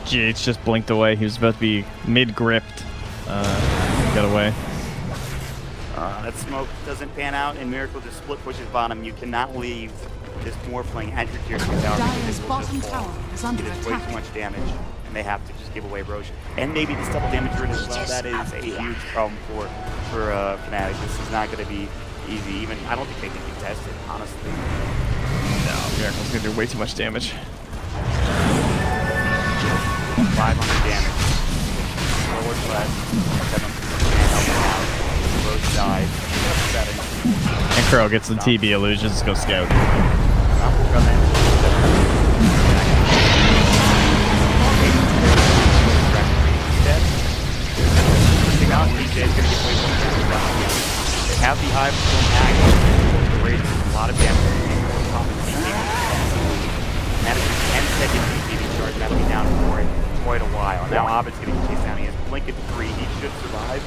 D: GH just blinked away. He was about to be mid-gripped. Got away.
C: That smoke doesn't pan out, and Miracle just split pushes bottom. You cannot leave this Morphling at your tier 2 tower.
F: Dire's bottom tower is under
C: It is way
F: attack.
C: too much damage, and they have to just give away Roche. And maybe this double damage rune as well. That is a huge problem for Fnatic. This is not going to be easy. Even I don't think they can contest it, honestly.
D: No, Miracle's gonna do way too much damage.
C: 500 damage. Forward flash. Can't help him out. Roche dies.
D: And Crow gets the TB illusions. Go scout.
C: They have the Hive still back. The Rage a lot of damage. That is a 10-second BKB charge. That'll be down for quite a while. Now Abed's getting chased down. He has Blink at 3. He should survive.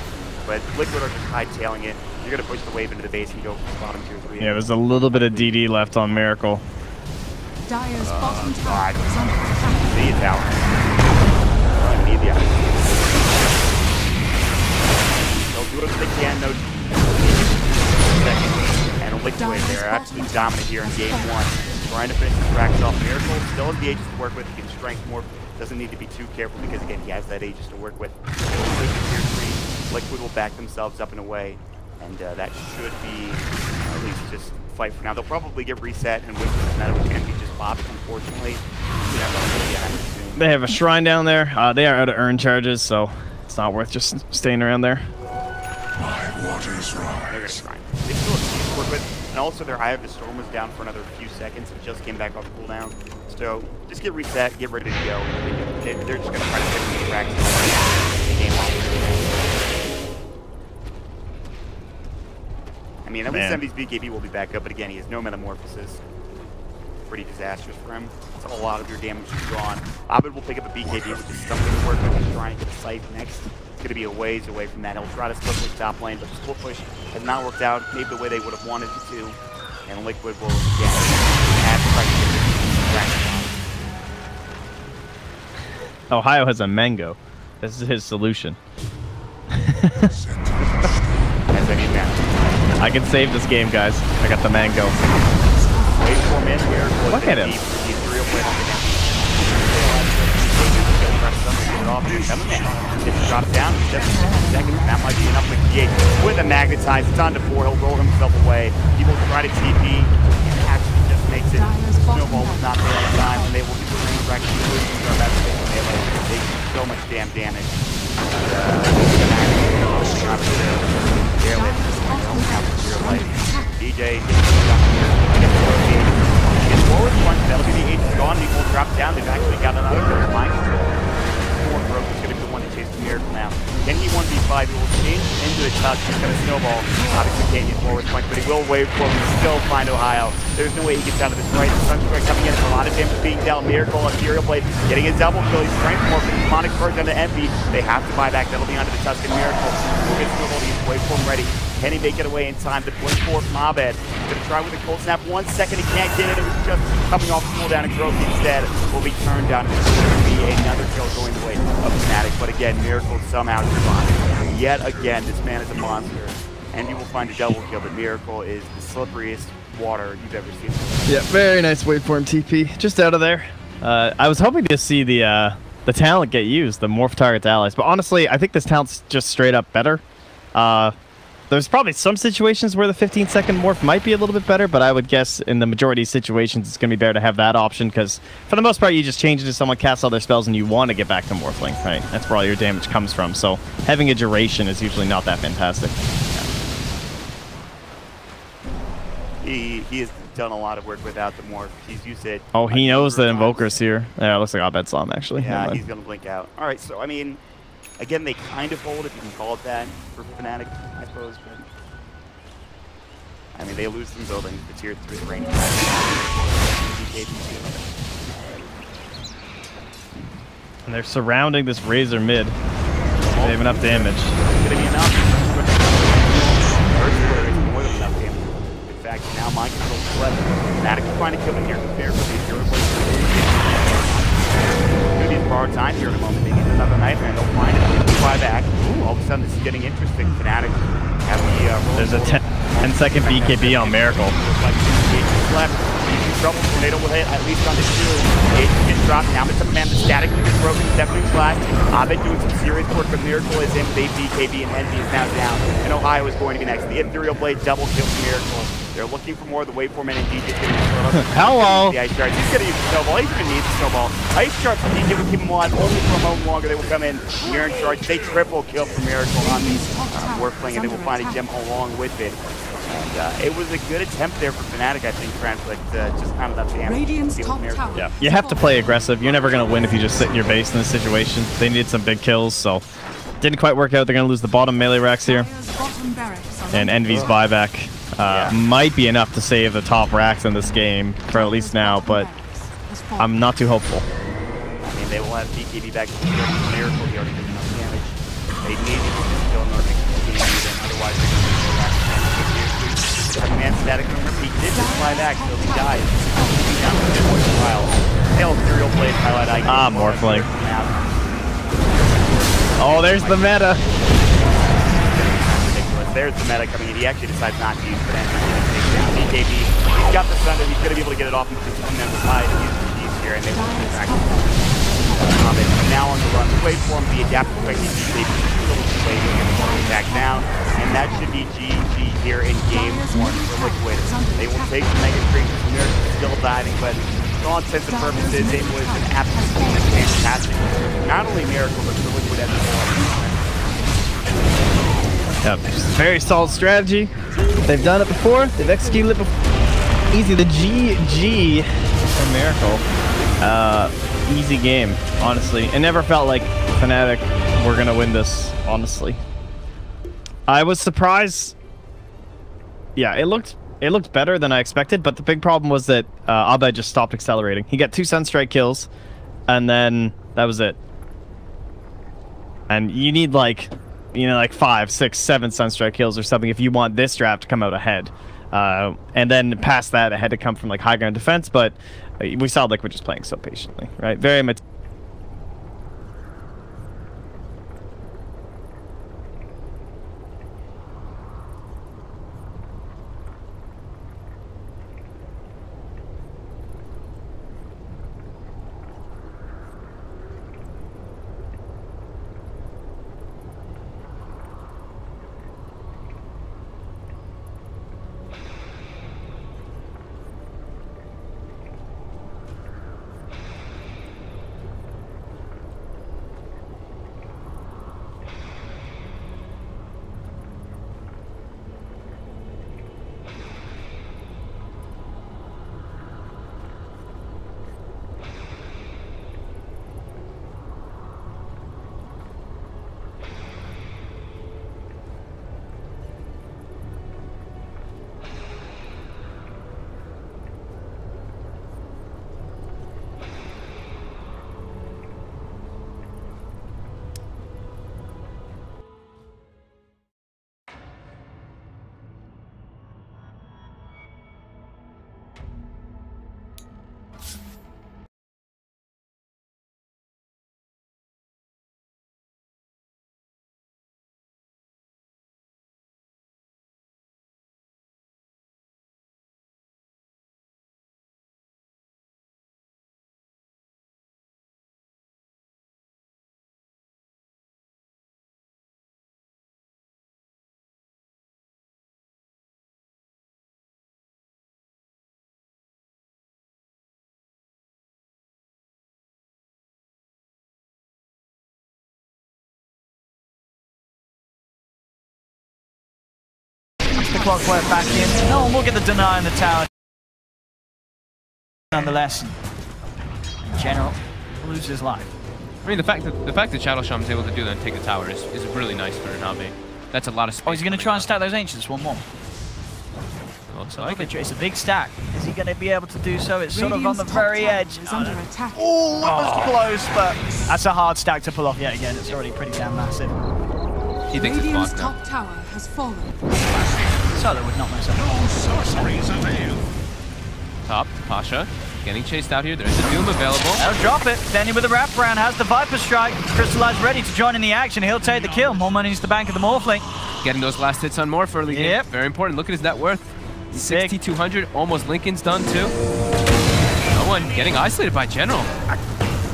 C: But Liquid are just high-tailing it. You're going to push the wave into the base and go for the bottom tier 3.
D: Yeah, there's a little bit of DD left on Miracle.
F: Dire's bottom tower is under attack.
C: See it out. Need the item. They'll do it if they can. No. Second. And Liquid, they're absolutely dominant here in game 1. Trying to finish the tracks off. Miracle still has the Aegis to work with. He can strength more. Doesn't need to be too careful because, again, he has that Aegis to work with. Tier 3. Liquid will back themselves up and away. And that should be at least just fight for now. They'll probably get reset and wait for the meta, which can be just bopped, unfortunately. Yeah,
D: They have a shrine down there. They are out of urn charges, so it's not worth just staying around there.
C: My waters rise. They're gonna shrine. They still have team to work with, and also their Eye of the Storm was down for another few seconds and just came back off cooldown. So just get reset, get ready to go. They're just gonna try to pick the racks and game on. I mean, at least MV's BKB will be back up, but again, he has no metamorphosis. Pretty disastrous for him. So a lot of your damage is gone. Abed will pick up a BKB, which is something to work with. He's trying to get a scythe next. It's going to be a ways away from that. He'll try to split push top lane, but the split push has not worked out maybe the way they would have wanted it to. And Liquid will again add pressure.
D: Ohio has a mango. This is his solution.
C: As I need now.
D: I can save this game, guys. I got the mango.
C: Wait for him in here.
D: Look at him.
C: He's real quick. Coming in. If he drops down, just seconds. That might be enough for G8 with a magnetize. It's on to 4. He'll roll himself away. He will try to TP. And actually just makes it. Snowball was not there on time, and they will get the range back to the solutions are about to take the melee. They do so much damn damage. DJ gets forward punch. That'll be the H gone. He will drop down. They've actually got another mind control. Broke is going to be the one to chase the Miracle now. Can he 1v5? He will change into a touch. He's going to snowball. Obviously can't get forward punch, but he will wave for him and still find Ohio. There's no way he gets out of this right. The Sunstrike coming in. A lot of damage being dealt. Miracle, Ethereal Blade, getting a double kill. He's trying to morph. Demonic Purge onto Envy. They have to buy back. That'll be onto the Tuscan Miracle. We'll get snowball. He's wave form ready. Can he make it away in time? The blink for from Abed. He's going to try with a cold snap. 1 second. He can't get it. It was just coming off cooldown, and Growth instead will be turned down. It's going to be another kill going the way of Fnatic. But again, Miracle somehow survives. Yet again, this man is a monster. And you will find a double kill, but Miracle is the slipperiest water you've ever seen.
D: Yeah, very nice wait for him, TP. Just out of there. I was hoping to see the talent get used, the morph target to allies. But honestly, I think this talent's just straight up better. There's probably some situations where the 15-second morph might be a little bit better, but I would guess in the majority of situations it's going to be better to have that option, because for the most part you just change it to someone casts all their spells and you want to get back to morphling, right? That's where all your damage comes from, so having a duration is usually not that fantastic.
C: He has done a lot of work without the morph. He's used it.
D: Oh, he knows the Invoker's here. Yeah, it looks like Abed saw him, actually.
C: Yeah, he's going to blink out. All right, so I mean, again, they kind of hold, if you can call it that, for Fnatic, I suppose. But I mean, they lose some buildings. The tier 3 range.
D: And they're surrounding this Razor mid. They have enough damage.
C: It's going to be enough. More than enough damage. In fact, now mind control left. Fnatic will find a kill in here compared with the Ethereal Blade. Going to be borrowed time here in a moment. They get another nightmare and they'll find it. They'll fly back. Ooh, all of a sudden, this is getting interesting. Fnatic have the
D: there's a 10-second BKB on Miracle.
C: Left. Trouble. Tornado will hit at least on the 2. Agent gets dropped. Now it's a man. The static is broken. Definitely flashed. Abed doing some serious work, but Miracle is in. They BKB and Envy is now down. And Ohio is going to be next. The Ethereal Blade double kill from Miracle. They're looking for more of the waveform and DJ's getting the
D: Hello.
C: The ice charge. He's going to use the snowball. He's going to need the snowball. Ice charge from DJ will keep him alive only for a moment longer. They will come in. Mirror charge. They triple kill for Miracle on the Warfling, and they will find a gem along with it. And it was a good attempt there for Fnatic, I think, Trent, but just kind of that damage.
D: Yeah, you have to play aggressive. You're never going to win if you just sit in your base in this situation. They needed some big kills, so didn't quite work out. They're going to lose the bottom melee racks here. And Envy's buyback might be enough to save the top racks in this game, for at least now, but I'm not too hopeful.
C: I mean, they will have BKB back to Miracle. He already did enough damage. They need to kill North otherwise they're going to go back. Man, Static Rumor, he did just fly back, so he died. He's down to the while. They'll Ethereal Blade highlight icon.
D: Ah, Morphling. Oh, there's the meta.
C: Ridiculous. There's the meta coming in. He actually decides not to use it. He's down BKB. He's got the Thunder. He's going to be able to get it off and just come down the side and use the keys here, and they will get back. Now on the run. The waveform, the adaptive way, BKB back down, and that should be GG here in game 1 for Liquid. They will take the negative creatures, and they're still diving, but for all intents and purposes, it was an absolutely fantastic. Not only Miracle, but for Liquid as well.
D: Yep, very solid strategy. They've done it before. They've executed it before. Easy. The GG for Miracle. Easy game, honestly. It never felt like Fnatic were gonna win this, honestly. I was surprised. Yeah, it looked better than I expected, but the big problem was that Abed just stopped accelerating. He got 2 Sunstrike kills, and then that was it. And you need like 5, 6, 7 Sunstrike kills or something if you want this draft to come out ahead. And then past that, it had to come from like high ground defense, but we saw Liquid just playing so patiently, right? Very much.
A: The clock work back in. No one will get the deny in the tower. Nonetheless, in general, loses his life.
B: I mean, the fact that Shadow Shaman is able to do that and take the tower is really nice for Navi. That's a lot of space.
A: Oh, he's going to try and stack those Ancients one more.
B: Also, like
A: it's a big stack. Is he going to be able to do so? It's sort of on the very edge.
F: Under attack.
A: Oh, that was close, but that's a hard stack to pull off yet again. It's already pretty damn massive.
B: He thinks it's
F: Radiant's
B: blocked now.
F: top tower has fallen.
A: Solo would not mess up.
B: Top, Pasha, getting chased out here. There's a Doom available.
A: They'll drop it. Danny with the wraparound has the Viper Strike. Crystallize ready to join in the action. He'll take the kill. More money into the bank of the Morphling.
B: Getting those last hits on Morph early game. Very important. Look at his net worth. 6,200. Almost Lincoln's done too. No one getting isolated by General.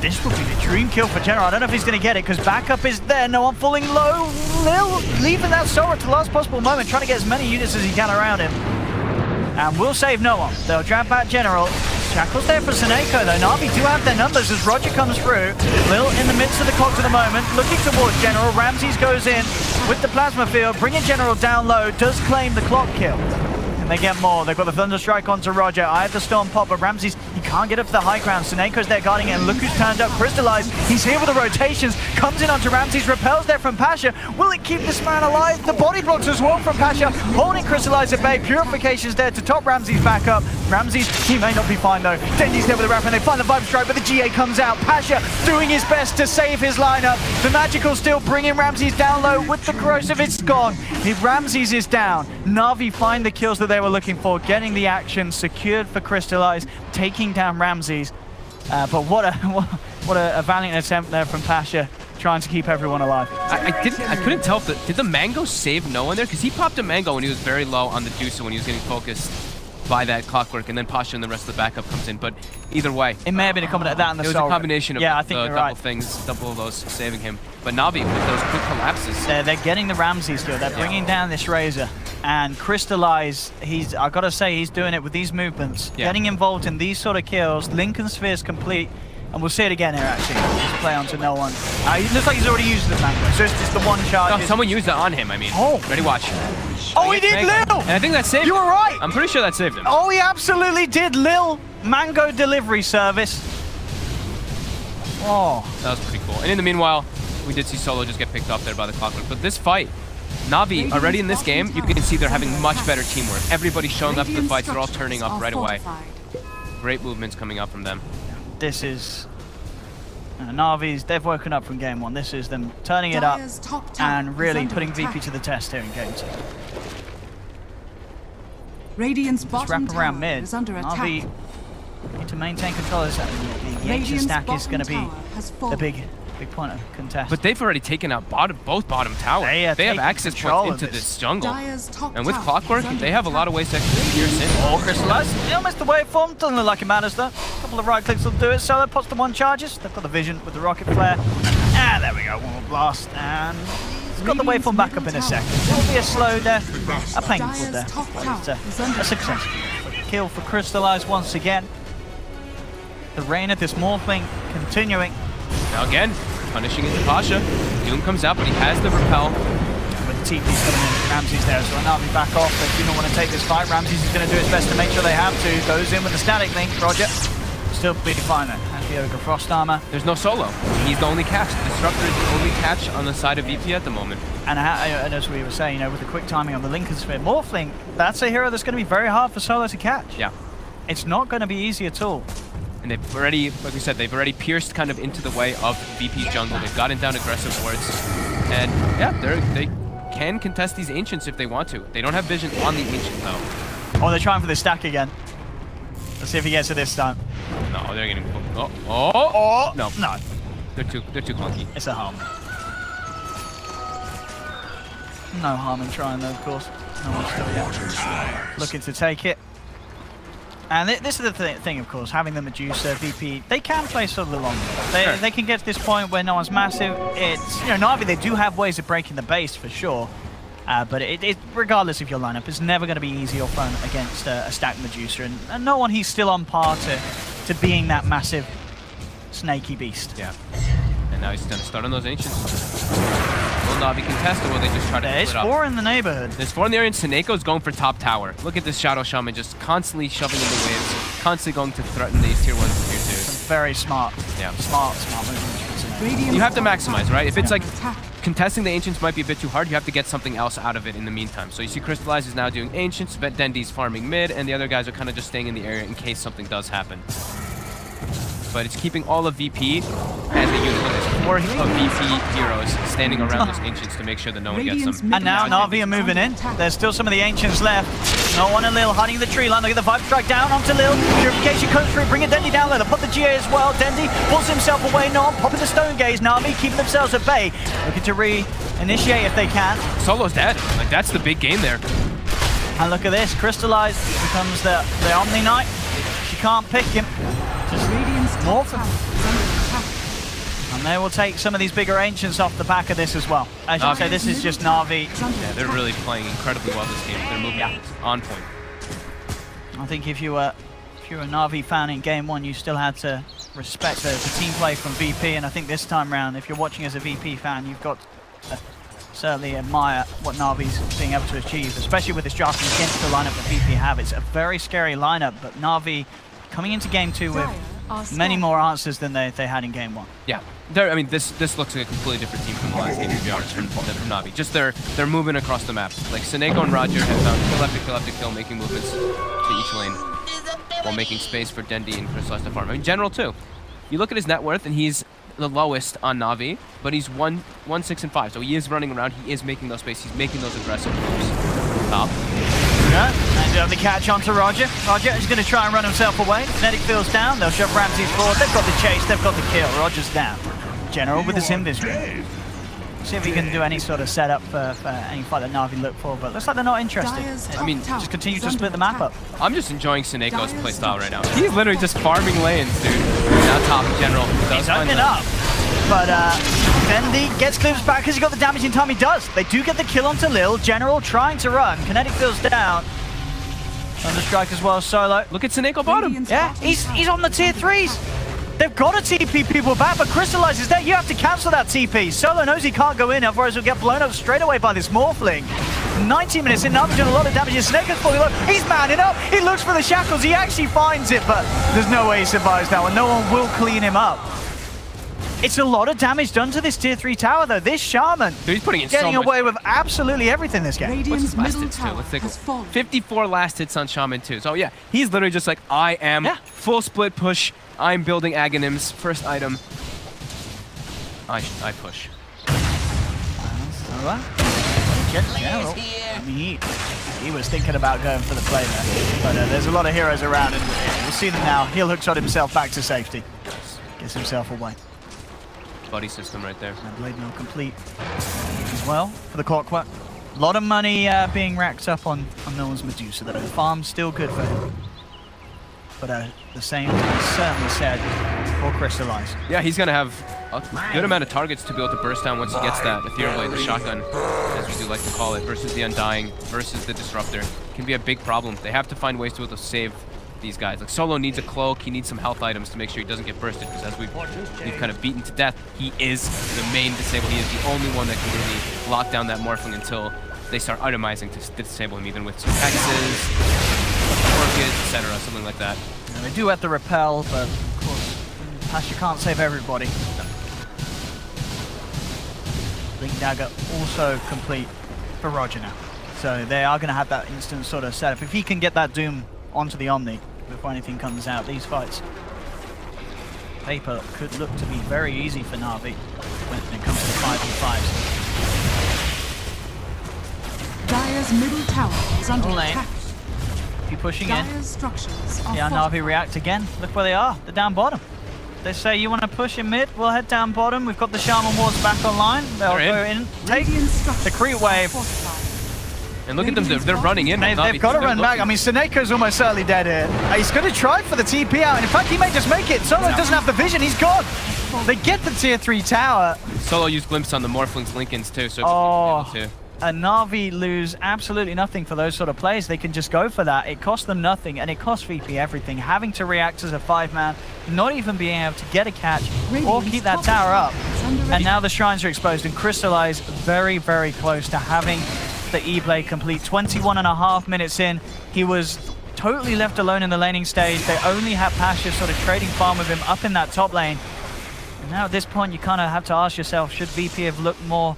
A: This would be the dream kill for General. I don't know if he's going to get it because backup is there. No one falling low. Lil leaving that Sora to the last possible moment, trying to get as many units as he can around him. And will save no one. They'll drag back General. Shackle's there for Seneko though. Navi do have their numbers as Roger comes through. Lil in the midst of the clock at the moment, looking towards General. Ramses goes in with the plasma field, bringing General down low, does claim the clock kill. And they get more. They've got the Thunder Strike onto Roger. I have the Storm Pop, but Ramses, he can't get up to the high ground. Seneco's there guarding it, and look who's turned up. Crystallize, he's here with the rotations. Comes in onto Ramses, repels there from Pasha. Will it keep this man alive? The body blocks as well from Pasha, holding Crystallize at bay. Purification's there to top Ramses back up. Ramses, he may not be fine though. Dendy's there with the wrap, and they find the Vibe Strike, but the GA comes out. Pasha doing his best to save his lineup. The Magical still bringing Ramses down low with the Corrosive. It's gone. If Ramses is down, Navi find the kills that they were looking for, getting the action secured for Crystallize, taking down Ramses. But what a valiant attempt there from Pasha, trying to keep everyone alive.
B: I couldn't tell if did the Mango save no one there? Because he popped a Mango when he was very low on the Dusa when he was getting focused by that Clockwork, and then Pasha and the rest of the backup comes in. But either way,
A: it may have been a combination of that and the
B: It was a combination of
A: I think
B: the
A: you're
B: double
A: right.
B: things, double of those saving him. But Navi with those quick collapses.
A: They're getting the Ramses kill. They're bringing down this Razor. And Crystallize, I gotta say, he's doing it with these movements, getting involved in these sort of kills. Lincoln Sphere's complete, and we'll see it again here actually. Just play onto no one. He looks like he's already used the Mango, so it's just the one charge.
B: No, someone used it on him, I mean.
A: Oh.
B: Ready, watch.
A: Oh, he did, Lil!
B: And I think that saved him.
A: You were right!
B: I'm pretty sure that saved him.
A: Oh, he absolutely did, Lil! Mango delivery service. Oh.
B: That was pretty cool. And in the meanwhile, we did see Solo just get picked off there by the Clockwork. But this fight, Navi, already in this game, you can see they're having much better teamwork. Everybody's showing up to the fights. They're all turning up right away. Great movements coming up from them.
A: This is... Navi's, they've woken up from game 1. This is them turning it up and really putting VP to the test here in game 2.
F: Radiant's bottom
A: Just wrap around
F: tower
A: mid.
F: is under attack.
A: Navi need to maintain control of this. The ancient stack is going to be the big point of contest.
B: But they've already taken out both bottom towers. They have access points into this jungle. And with Clockwork, they have a lot of ways to pierce in.
A: Oh, Crystallize. They almost the waveform. Doesn't look like it matters though. A couple of right clicks will do it. Solo pots the 1 charges. They've got the vision with the rocket flare. And there we go. 1 more blast. And he's got the waveform back up in a second. It'll be a slow death, a painful death. But it's a success. Kill for Crystallize once again. The reign of this Morphling continuing.
B: Now again, punishing into Pasha. Doom comes out, but he has the repel.
A: With the TP's coming in, Ramsey's there, so Navi back off. They do not want to take this fight. Ramsey's is going to do his best to make sure they have to. Goes in with the static link. Roger. Still being fine there. Has the Ogre Frost Armor.
B: There's no Solo. He's the only catch. The Disruptor is the only catch on the side of VP at the moment.
A: And as we were saying, with the quick timing on the Lincoln Sphere, Morphling, that's a hero that's going to be very hard for Solo to catch.
B: Yeah.
A: It's not going to be easy at all.
B: And they've already, like we said, they've already pierced kind of into the way of VP's jungle. They've gotten down aggressive wards. And yeah, they can contest these Ancients if they want to. They don't have vision on the Ancient though.
A: Oh, they're trying for the stack again. Let's see if he gets it this time.
B: No, they're getting... No. They're too clunky.
A: It's a harm. No harm in trying though, of course. No one's still yet. Looking to take it. And this is the thing, of course, having the Medusa, VP, they can play sort of the long game. They can get to this point where no one's massive. It's, Navi, they do have ways of breaking the base for sure. But regardless of your lineup, it's never going to be easy or fun against a stacked Medusa. And no one, he's still on par to being that massive snaky beast.
B: Yeah. And now he's going to start on those Ancients. Will Navi contest, or will they just try to
A: There's
B: split up?
A: 4 in the neighborhood.
B: There's 4 in the area, and Seneco's going for top tower. Look at this Shadow Shaman just constantly shoving in the waves, constantly going to threaten these tier 1s and tier 2s.
A: Very smart.
B: Yeah.
A: Smart movement.
B: You have to maximize, right? If it's like contesting the Ancients might be a bit too hard, you have to get something else out of it in the meantime. So you see Crystallize is now doing Ancients, Dendy's farming mid, and the other guys are kind of just staying in the area in case something does happen. But it's keeping all of VP as a unit. There's 4 of VP heroes standing around those Ancients to make sure that no one gets them.
A: And now Navi are moving in. There's still some of the Ancients left. No one and Lil hiding the tree line. Look at the Vibe Strike down onto Lil. Purification comes through, bringing Dendy down there. They'll put the GA as well. Dendy pulls himself away. No one popping the Stone Gaze. Navi keeping themselves at bay. Looking to re-initiate if they can. Solo's dead.
B: Like, that's the big game there.
A: And look at this. Crystallize becomes the Omni Knight. She can't pick him. Just morph him. And they will take some of these bigger Ancients off the back of this as well. I should say this is just Navi.
B: Yeah, they're really playing incredibly well this game. Their movement is on point.
A: I think if you were a Navi fan in game 1, you still had to respect the team play from VP. And I think this time round, if you're watching as a VP fan, you've got to certainly admire what Navi's being able to achieve, especially with this drafting against the lineup that VP have. It's a very scary lineup, but Navi coming into game 2 with many more answers than they had in game 1.
B: Yeah, I mean, this looks like a completely different team from the last game, to be honest, from Navi. Just they're moving across the map. Like, Senego and Roger have found kill after kill, making movements to each lane, while making space for Dendy and Crystallize to farm. I mean, General too. You look at his net worth, and he's the lowest on Navi, but he's 1, 6, and 5. So he is running around. He is making those spaces. He's making those aggressive moves. Top.
A: Yeah, and the catch onto Roger. Roger is going to try and run himself away. Kinetic field's down. They'll shove Ramses forward. They've got the chase. They've got the kill. Roger's down. General with his invis. See if he can do any sort of setup for any fight that Navi look for, but looks like they're not interested.
B: I mean,
A: just continue to split the map up.
B: I'm just enjoying Seneco's playstyle right now. He's literally just farming lanes, dude. Now top General.
A: He's opening up. But Fendi gets glimpsed back because he got the damage in time. He does. They do get the kill onto Lil. General trying to run. Kinetic feels down. Thunderstrike as well, Solo.
B: Look at Seneko bottom.
A: Yeah, he's on the tier 3s. They've got to TP people back, but Crystallize is there. You have to cancel that TP. Solo knows he can't go in, otherwise he'll get blown up straight away by this Morphling. 19 minutes in, Navi doing a lot of damage. Snaker's falling low. He's manning up. He looks for the shackles. He actually finds it, but there's no way he survives that one. No one will clean him up. It's a lot of damage done to this tier 3 tower, though. This Shaman
B: he's putting in
A: getting
B: so much.
A: away with absolutely everything this game.
B: What's his last hits too? Let's take a look. 54 last hits on Shaman too. So yeah, he's literally just like, I am full split push. I'm building Aghanims. First item. I push.
A: General. I mean, he was thinking about going for the play there. But there's a lot of heroes around, and we'll see them now. He'll hookshot himself back to safety. Gets himself away.
B: Buddy system right there.
A: And Blade Mill complete as well for the Clockwork. A lot of money being racked up on Nolan's Medusa, though. The farm's still good for him. But the same is certainly said for Crystallize.
B: Yeah, he's going to have a good amount of targets to be able to burst down once he gets that Ethereal Blade, the shotgun, as we do like to call it, versus the Undying, versus the Disruptor. It can be a big problem. They have to find ways to be able to save these guys. Like Solo needs a cloak, he needs some health items to make sure he doesn't get bursted, because as we've kind of beaten to death, he is the main disable. He is the only one that can really lock down that Morphling until they start itemizing to disable him, even with some hexes, orchids, etc., something like that.
A: And they do have to repel, but of course, Pasha can't save everybody. Blink Dagger also complete for Roger now. So they are going to have that instant sort of setup. If he can get that Doom onto the Omni before anything comes out, these fights, paper could look to be very easy for Navi when it comes to the 5v5s.
F: Dire's middle tower is under attack.
A: Keep pushing
F: Dire's structures are
A: yeah, Navi react again. Look where they are. They're down bottom. They say, you want to push in mid? We'll head down bottom. We've got the Shaman Wards back online. They'll go in. Take the creep wave.
B: And look at them, they're running in.
A: They've got to run back. I mean, Seneco's almost certainly dead here. He's going to try for the TP out. And in fact, he may just make it. Solo doesn't have the vision. He's gone. They get the tier 3 tower.
B: Solo used Glimpse on the Morphlings Lincolns too, so able to.
A: And Navi lose absolutely nothing for those sort of plays. They can just go for that. It costs them nothing, and it costs VP everything. Having to react as a 5-man, not even being able to get a catch or keep that tower up. And now the shrines are exposed, and Crystallize very, very close to having the E-Blade complete. 21.5 minutes in, he was totally left alone in the laning stage. They only had Pasha sort of trading farm with him up in that top lane. And now at this point, you kind of have to ask yourself, should VP have looked more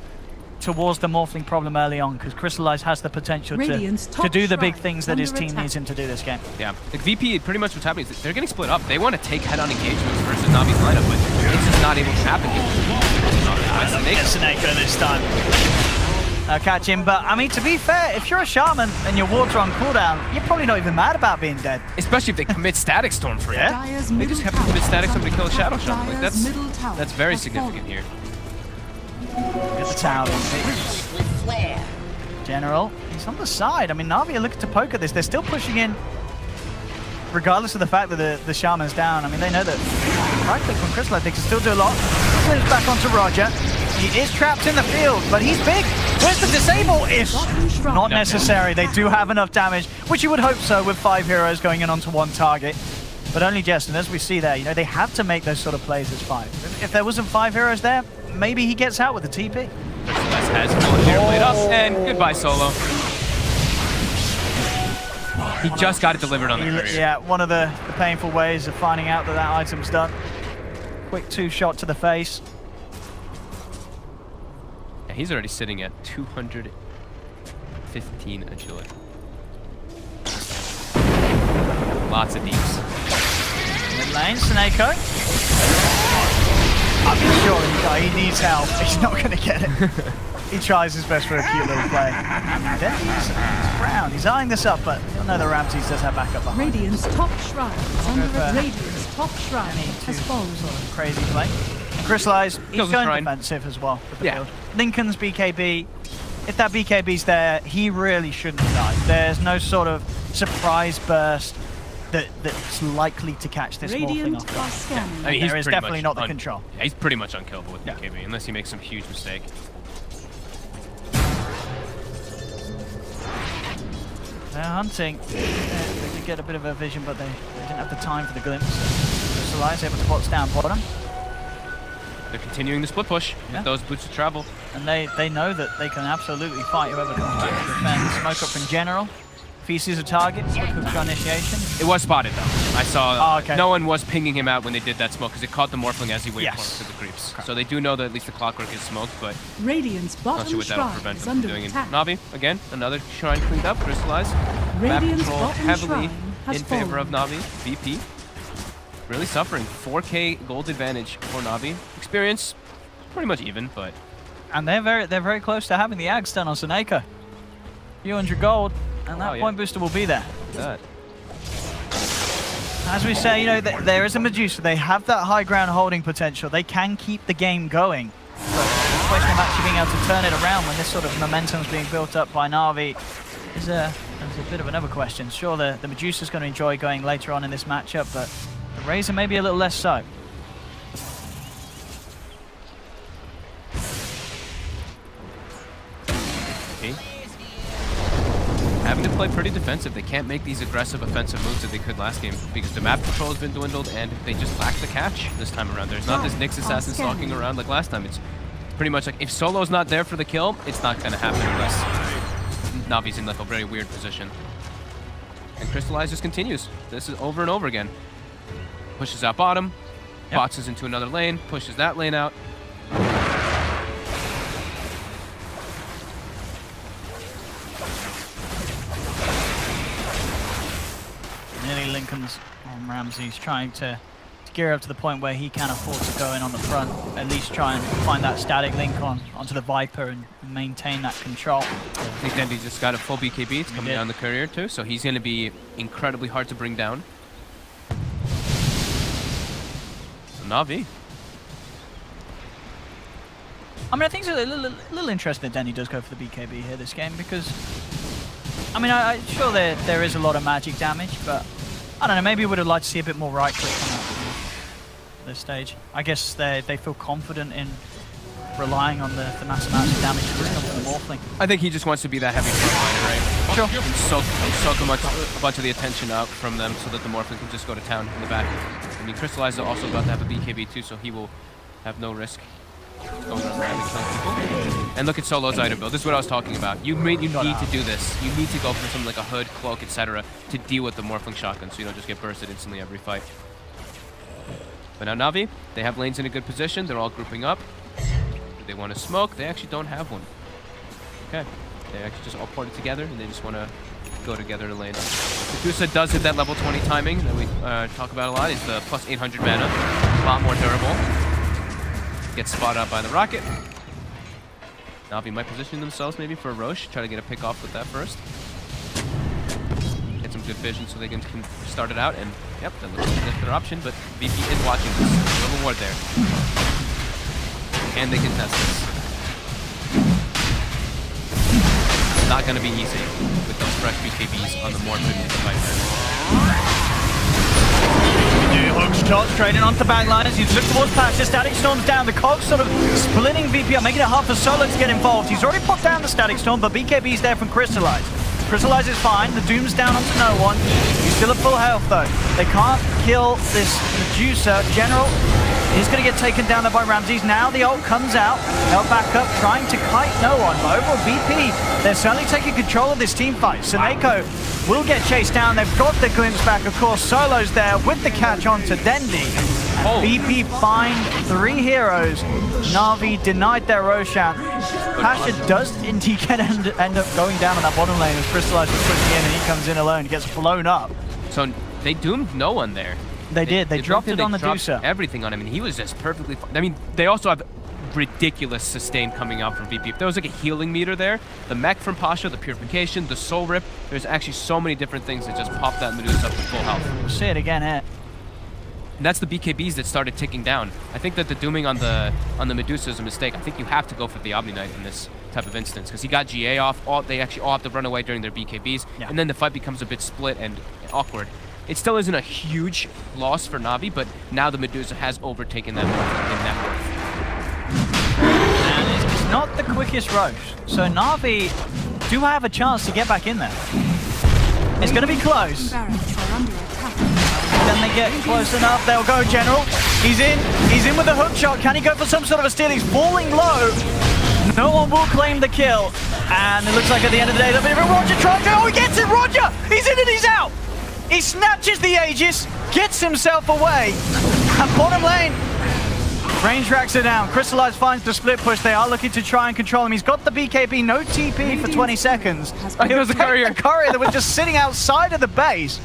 A: towards the Morphling problem early on, because Crystallize has the potential to do the big things that his team needs him to do this game.
B: Yeah, like VP, pretty much what's happening is they're getting split up. They want to take head-on engagements versus Navi's lineup, but it's just not able to happen here.
A: Seneko this time. I'll catch him, but I mean, to be fair, if you're a Shaman and your wards are on cooldown, you're probably not even mad about being dead.
B: Especially if they commit Static Storm for it.
A: Yeah?
B: They just have to commit Static Storm to kill a Shadow Shaman. Like, that's very significant here.
A: Get the tower. General, he's on the side. I mean, Navi are looking to poke at this. They're still pushing in, regardless of the fact that the Shaman's down. I mean, they know that right click from Crystal, they can still do a lot. Moves back onto Roger. He is trapped in the field, but he's big. Where's the disable? Ish. Not necessary. They do have enough damage, which you would hope so with 5 heroes going in onto one target. But only just, and as we see there, you know, they have to make those sort of plays as 5. If there wasn't 5 heroes there, maybe he gets out with the TP.
B: And goodbye, Solo. He just got it delivered on the courier.
A: Yeah, one of the painful ways of finding out that item's done. Quick 2-shot to the face.
B: Yeah, he's already sitting at 215 agility. Lots of deeps.
A: Mid lane, Seneko. I'm sure he needs help. He's not going to get it. He tries his best for a cute little play. Then he's around. He's eyeing this up, but you'll know the Ramses does have backup behind.
F: Radiant's top shrine is under attack. Radiant's top shrine has fallen.
A: Sort of crazy play. And Crystallize, he's going defensive as well with the build. Lincoln's BKB. If that BKB's there, he really shouldn't die. There's no sort of surprise burst that's likely to catch this Morphling
F: Radiant
A: off
F: are
A: guard.
F: scanning.
B: I mean,
A: There is definitely not the control.
B: Yeah, he's pretty much unkillable with
A: Yeah.
B: BKB, unless he makes some huge mistake.
A: They're hunting. They did get a bit of a vision, but they didn't have the time for the glimpse. Crystallize able to box down bottom.
B: They're continuing the split push
A: Yeah.
B: with those boots of travel.
A: And they know that they can absolutely fight whoever comes back to defend. Smoke up from General. If he sees a target, smoke up initiation.
B: It was spotted though. I saw
A: okay.
B: no one was pinging him out when they did that smoke because it caught the Morphling as he waited
A: Yes.
B: for the creeps. So they do know that at least the clockwork is smoked, but
F: Radiant's
B: not
F: bottom
B: sure what that'll
F: shrine
B: prevent
F: is
B: them from
F: under
B: doing it.
F: attack.
B: Navi, again, another shrine cleaned up, crystallized. Map
F: Radiant's
B: control
F: bottom
B: heavily
F: shrine has
B: in favor of
F: fallen.
B: Navi. VP really suffering. 4K gold advantage for Navi. Experience pretty much even, but
A: And they're very close to having the Ags done on Seneko. 200 gold, and that
B: Oh, yeah.
A: point booster will be there.
B: that.
A: As we say, you know, there is a Medusa. They have that high ground holding potential. They can keep the game going. But the question of actually being able to turn it around when this sort of momentum is being built up by Navi is a bit of another question. Sure, the Medusa's going to enjoy going later on in this matchup, but the Razor maybe a little less so.
B: Okay. Having to play pretty defensive. They can't make these aggressive offensive moves that they could last game because the map control has been dwindled and they just lack the catch this time around. There's not this Nyx assassin stalking around like last time. It's pretty much like if Solo's not there for the kill, it's not going to happen unless Navi's in like a very weird position. And Crystallize just continues. This is over and over again. Pushes out bottom, boxes into another lane, pushes that lane out.
A: Nearly Lincoln's on Ramsey's trying to gear up to the point where he can afford to go in on the front, at least try and find that static link onto the Viper and maintain that control.
B: I think Dendy just got a full BKB. It's coming down the courier too, so he's going to be incredibly hard to bring down. So Navi.
A: I mean, I think it's a little interesting that Denny does go for the BKB here this game because, I mean, I'm sure there is a lot of magic damage, but I don't know, maybe we would have liked to see a bit more right click on that at this stage. I guess they feel confident in relying on the mass amounts of damage that just come from the Morphling.
B: I think he just wants to be that heavy frontliner, right?
A: Sure.
B: And soak a bunch of the attention out from them so that the Morphling can just go to town in the back. I mean, Crystallize is also about to have a BKB too, so he will have no risk going around and killing people. And look at Solo's item build. This is what I was talking about. You need to do this. You need to go for something like a hood, cloak, etc. to deal with the Morphling shotgun so you don't just get bursted instantly every fight. But now Navi, they have lanes in a good position. They're all grouping up. Do they want to smoke? They actually don't have one. Okay. They actually just all ported together and they just want to go together to lane. Medusa does hit that level 20 timing that we talk about a lot. It's the plus 800 mana. A lot more durable. Gets spotted out by the rocket. Navi might position themselves maybe for a Roche. Try to get a pick off with that first. Get some good vision so they can start it out. And yep, that looks like their option. But VP is watching this. No reward there. And they can test this. Not going to be easy with those fresh BKBs on the Morphin and the Viper.
A: Hook shot straight in onto backliners. He's looked towards Patch. The Static Storm's down. The Cog's sort of splitting VP up, making it hard for Solo to get involved. He's already popped down the Static Storm, but BKB's there from Crystallize. Crystallize is fine. The Doom's down onto no one. He's still at full health though. They can't kill this Medusa. General is going to get taken down there by Ramses. Now the ult comes out. Held back up, trying to kite no one. But overall, BP, they're certainly taking control of this team fight. Seneko will get chased down. They've got the glimpse back. Of course, Solo's there with the catch onto Dendi. And BP find 3 heroes. Navi denied their Roshan. Pasha does indeed end up going down on that bottom lane as Crystallize was pushing in and he comes in alone. He gets blown up.
B: So they doomed no one there.
A: They did. They dropped it on the Medusa.
B: Everything on him, and he was just perfectly fine. I mean, they also have ridiculous sustain coming out from VP. If there was like a healing meter there, the mech from Pasha, the purification, the soul rip, there's actually so many different things that just pop that Medusa up to full health.
A: We'll see it again here.
B: And that's the BKBs that started ticking down. I think that the dooming on the Medusa is a mistake. I think you have to go for the Omni Knight in this type of instance because he got GA off. They actually all have to run away during their BKBs, and then the fight becomes a bit split and awkward. It still isn't a huge loss for Navi, but now the Medusa has overtaken that in
A: And it's not the quickest rush. So Navi do have a chance to get back in there. It's going to be close. Then they get close enough. They'll go General. He's in with the hook shot. Can he go for some sort of a steal? He's falling low. No one will claim the kill. And it looks like at the end of the day, there'll be a Roger trying to... Oh, he gets it, Roger! He's in and he's out! He snatches the Aegis, gets himself away. And bottom lane, range racks are down. Crystallize finds the split push. They are looking to try and control him. He's got the BKB, no TP for 20 seconds. It was a courier that was just sitting outside of the base.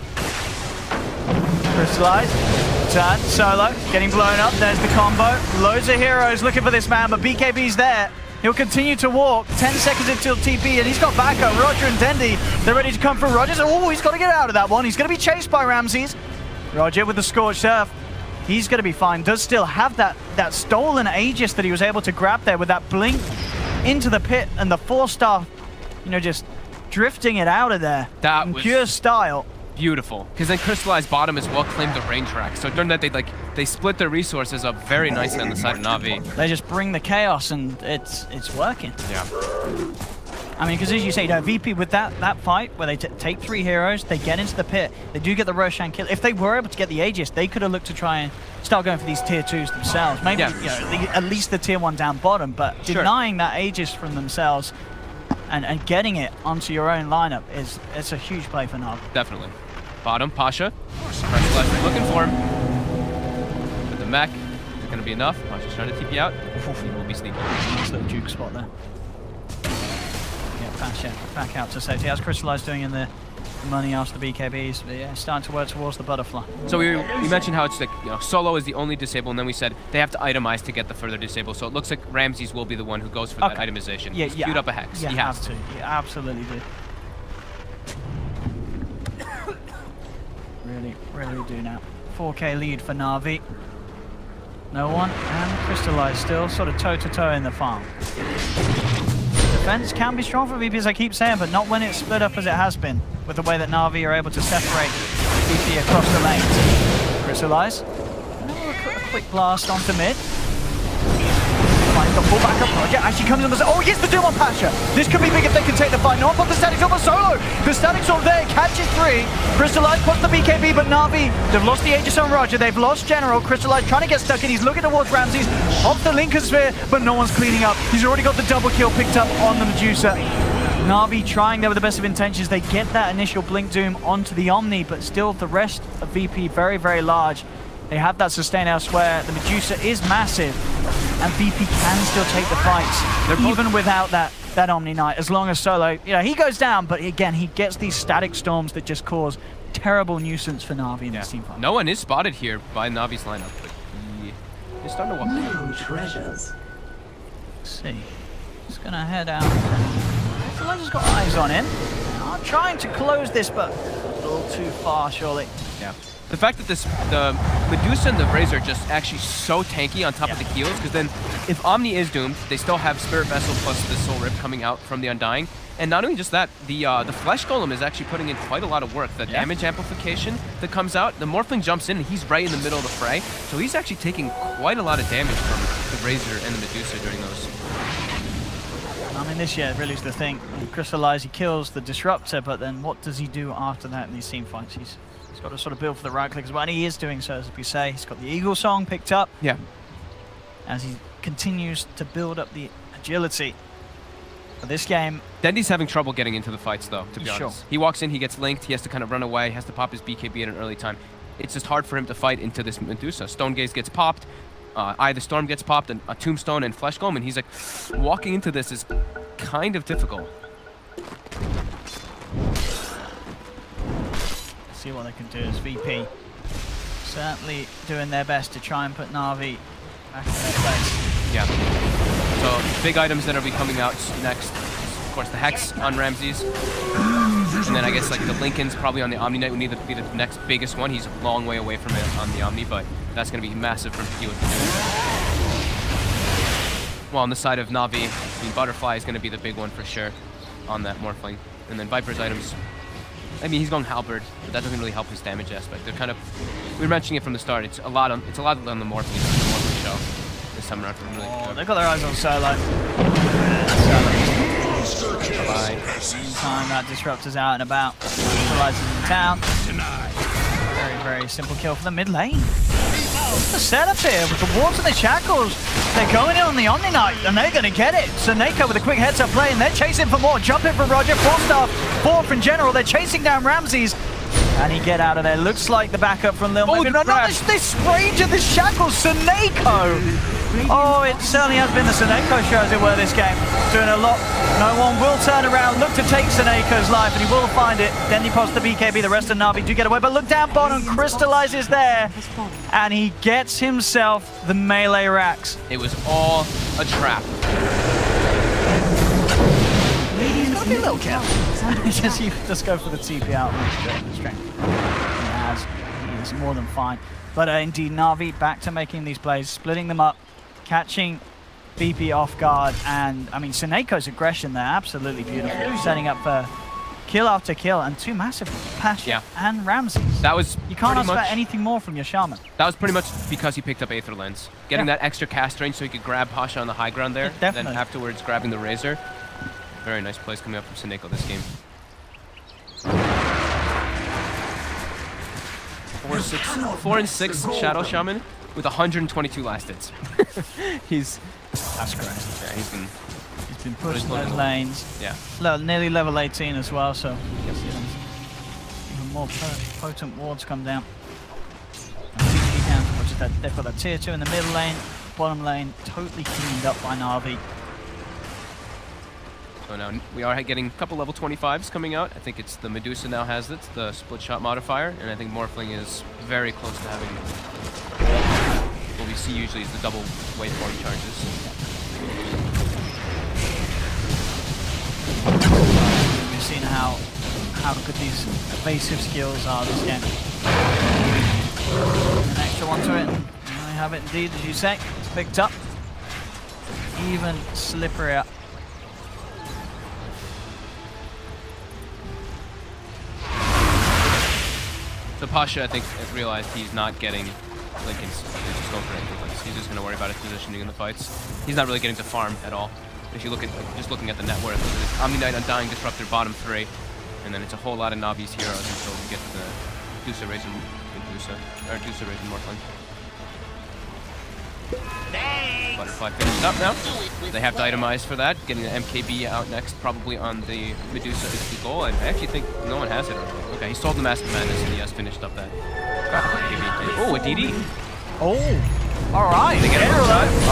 A: Crystallize, turn, solo, getting blown up. There's the combo. Loads of heroes looking for this man, but BKB's there. He'll continue to walk. 10 seconds until TP, and he's got backup. Roger and Dendy, they're ready to come for Rogers. Oh, he's got to get out of that one. He's going to be chased by Ramses. Roger with the Scorched Earth. He's going to be fine. Does still have that stolen Aegis that he was able to grab there with that blink into the pit, and the 4-star, you know, just drifting it out of there.
B: That
A: in
B: was
A: pure style.
B: Beautiful, because then Crystallized bottom as well claimed the range rack. So during that, they split their resources up very nicely on the side of Navi.
A: They just bring the chaos, and it's working.
B: Yeah.
A: I mean, because as you say, you know, VP with that fight where they take 3 heroes, they get into the pit, they do get the Roshan kill. If they were able to get the Aegis, they could have looked to try and start going for these tier 2s themselves. Maybe you know, at least the tier 1 down bottom, but denying that Aegis from themselves and getting it onto your own lineup it's a huge play for Navi.
B: Definitely. Bottom, Pasha. Crystallized looking for him. With the mech, is it going to be enough? Pasha's trying to TP out. He will be sneaking.
A: Nice little juke spot there. Yeah, Pasha back out to safety. How's Crystallized doing in the money after the BKBs? But yeah, starting to work towards the butterfly.
B: So we mentioned how it's like, you know, solo is the only disable, and then we said they have to itemize to get the further disable. So it looks like Ramses will be the one who goes for that itemization.
A: Yeah,
B: He's queued up a hex.
A: You
B: he
A: have
B: has
A: to. You absolutely do. Really do now. 4K lead for Navi. No one, and Crystallized still sort of toe-to-toe in the farm. Defense can be strong for VP, as I keep saying, but not when it's split up as it has been, with the way that Navi are able to separate VP across the lanes. Crystallize. A quick blast onto mid. Finds the full backup project. Actually comes in the... Oh, yes, the Doom on Pasha. This could be big if they can take the fight. No one put the statics on the solo. The statics on there. Catches 3. Crystallize puts the BKB, but Navi, they've lost the Aegis on Roger. They've lost General. Crystallize trying to get stuck in. He's looking towards Ramses. Off the Lincoln Sphere, but no one's cleaning up. He's already got the double kill picked up on the Medusa. Navi trying there with the best of intentions. They get that initial Blink Doom onto the Omni, but still the rest of VP very, very large. They have that sustain elsewhere. The Medusa is massive, and VP can still take the fights, even without that Omni Knight, as long as solo, you know, he goes down, but again, he gets these static storms that just cause terrible nuisance for Navi in this team fight.
B: No one is spotted here by Navi's lineup, but he's starting to walk.
G: No treasures.
A: Let's see. He's gonna head out. Elijah's got eyes on him. I'm trying to close this, but a little too far, surely.
B: Yeah. The fact that the Medusa and the Razor are just actually so tanky on top of the heals, because then if Omni is doomed, they still have Spirit Vessel plus the Soul Rip coming out from the Undying. And not only just that, the Flesh Golem is actually putting in quite a lot of work. The damage amplification that comes out, the Morphling jumps in and he's right in the middle of the fray. So he's actually taking quite a lot of damage from the Razor and the Medusa during those.
A: I mean, this year really is the thing. Crystallize, he kills the Disruptor, but then what does he do after that in these team fights? He's got to sort of build for the right click as well, and he is doing so, as we say. He's got the Eagle Song picked up.
B: Yeah.
A: As he continues to build up the agility for this game.
B: Dendy's having trouble getting into the fights, though, to be honest. He walks in, he gets linked, he has to kind of run away, he has to pop his BKB at an early time. It's just hard for him to fight into this Medusa. Stone Gaze gets popped, Eye of the Storm gets popped, and a Tombstone and Flesh Golem, and he's like, walking into this is kind of difficult.
A: See what they can do as VP. Certainly doing their best to try and put Navi back in their place.
B: Yeah. So big items that will be coming out next. Of course, the Hex on Ramses. And then I guess like the Lincoln's probably on the Omni Knight would need to be the next biggest one. He's a long way away from it on the Omni, but that's going to be massive for him to deal with. Well, on the side of Navi, I mean, Butterfly is going to be the big one for sure on that Morphling. And then Viper's items I mean, he's going halberd, but that doesn't really help his damage aspect. They're kind of, we were mentioning it from the start. It's a lot on the Morphling show this time around. Really
A: they've got their eyes on Solo.
B: Bye.
A: Meantime, that Disruptor's out and about. Neutralizes in town. Very, very simple kill for the mid lane. The setup here with the wards and the shackles. They're going in on the Omni Knight and they're going to get it. Seneko with a quick heads up play and they're chasing for more. Jumping from Roger, 4-star, 4 from General. They're chasing down Ramses. Can he get out of there? Looks like the backup from Lil.
B: Oh,
A: no, this range of the shackles, Seneko. Oh, it certainly has been the Seneko show, as it were, this game. Doing a lot. No one will turn around, look to take Seneko's life, and he will find it. Then he pops the BKB, the rest of Navi do get away, but look down bottom, crystallizes there, and he gets himself the melee racks.
B: It was all a trap.
A: He's got to be a little careful. just go for the TP out and the strength. He is more than fine. But indeed, Navi back to making these plays, splitting them up, catching BP off guard, and I mean Seneko's aggression there, absolutely beautiful, setting up for kill after kill and 2 massive Pasha and Ramses.
B: That was
A: you can't ask for anything more from your shaman.
B: That was pretty much because he picked up Aether Lens, getting that extra cast range so he could grab Pasha on the high ground there, and then afterwards grabbing the Razor. Very nice plays coming up from Seneko this game. 4 and 6 Shadow Shaman with 122 last hits.
A: That's great.
B: Yeah, he's
A: been pushed in those lanes.
B: Yeah.
A: Nearly level 18 as well, so even more potent wards come down. And they've got that tier 2 in the middle lane, bottom lane totally cleaned up by Navi.
B: So now we are getting a couple level 25s coming out. I think it's the Medusa now has it, the split shot modifier, and I think Morphling is very close to having what we see usually is the double waveform charges.
A: We've seen how good these evasive skills are this game. An extra one to it, and I have it indeed, as you say. It's picked up. Even slipperier.
B: So Pasha, I think, realized he's not getting Linken's. He's just going for Linken's. He's just going to worry about his positioning in the fights. He's not really getting to farm at all. If you look at, just looking at the net worth, it's Omni Knight, Undying, Disruptor, bottom 3, and then it's a whole lot of Navi's heroes until we get to the Dusa Razor Morphling. Butterfly finished up now. They have to itemize for that. Getting the MKB out next, probably on the Medusa is the goal. I actually think no one has it already. Okay, he sold the Mask of Madness and he has finished up that MKB. Oh, a DD.
A: Oh, all right.
B: They get it.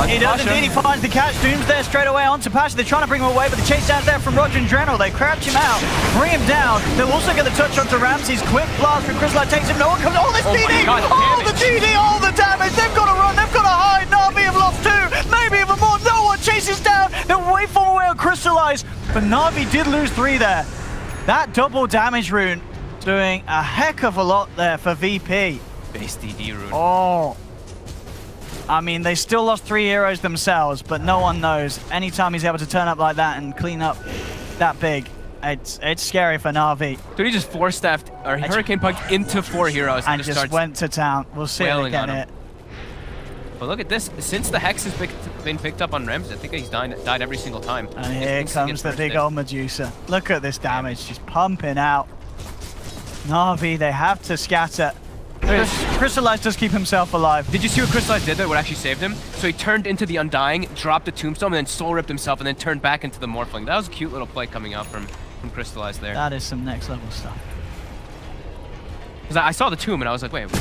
A: He does indeed. He finds the catch. Doom's there straight away onto Pasha. They're trying to bring him away, but the chase down there from Roger and General. They crouch him out, bring him down. They'll also get the touch onto Ramses. Quick blast from Crystalline takes him. No one comes. Oh, this DD! Oh, the DD! All the damage. They've got to run. They've got to hide. Navi have lost 2. Maybe even more. No one chases down. They're way far away on Crystallize. But Navi did lose 3 there. That double damage rune doing a heck of a lot there for VP.
B: Base DD rune.
A: Oh. I mean, they still lost 3 heroes themselves, but no one knows. Anytime he's able to turn up like that and clean up that big, it's scary for Navi.
B: Dude, he just force-staffed, or Hurricane Punched into 4 heroes
A: and just went to town. We'll see if they get it.
B: But look at this. Since the Hex has been picked up on Rems, I think he's died every single time.
A: And here comes the big old Medusa. Look at this damage, just pumping out. Navi, they have to scatter. Crystallize does keep himself alive.
B: Did you see what Crystallize did there? What actually saved him? So he turned into the Undying, dropped the Tombstone, and then soul ripped himself, and then turned back into the Morphling. That was a cute little play coming out from Crystallize there.
A: That is some next level stuff.
B: Because I saw the tomb and I was like, wait.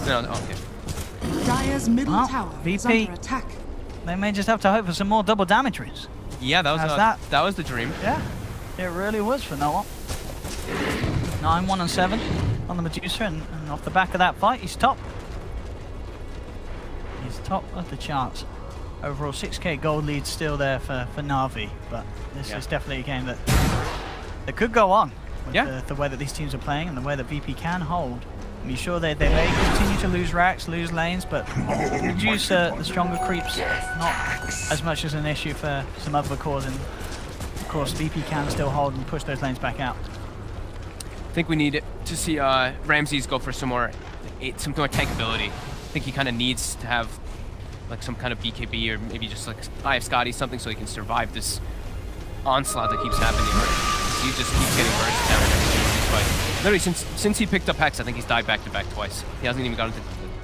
B: No, okay.
F: Dire's middle tower is under attack.
A: They may just have to hope for some more double damage runes.
B: Yeah, that was the dream.
A: Yeah, it really was for Noah. 9, 1, and 7 on the Medusa, and off the back of that fight, he's top. He's top of the charts. Overall, 6k gold lead still there for Navi, but this is definitely a game that could go on with the way that these teams are playing and the way that VP can hold. I mean, sure, they may continue to lose racks, lose lanes, but Medusa, the stronger creeps, not as much as an issue for some other cores, and of course VP can still hold and push those lanes back out.
B: I think we need to see Ramses go for some more tankability. I think he kind of needs to have like some kind of BKB or maybe just like Eye of Scotty, something so he can survive this onslaught that keeps happening. He just keeps getting burst down and everything in this fight. Literally, since he picked up Hex, I think he's died back-to-back twice. He hasn't even gotten to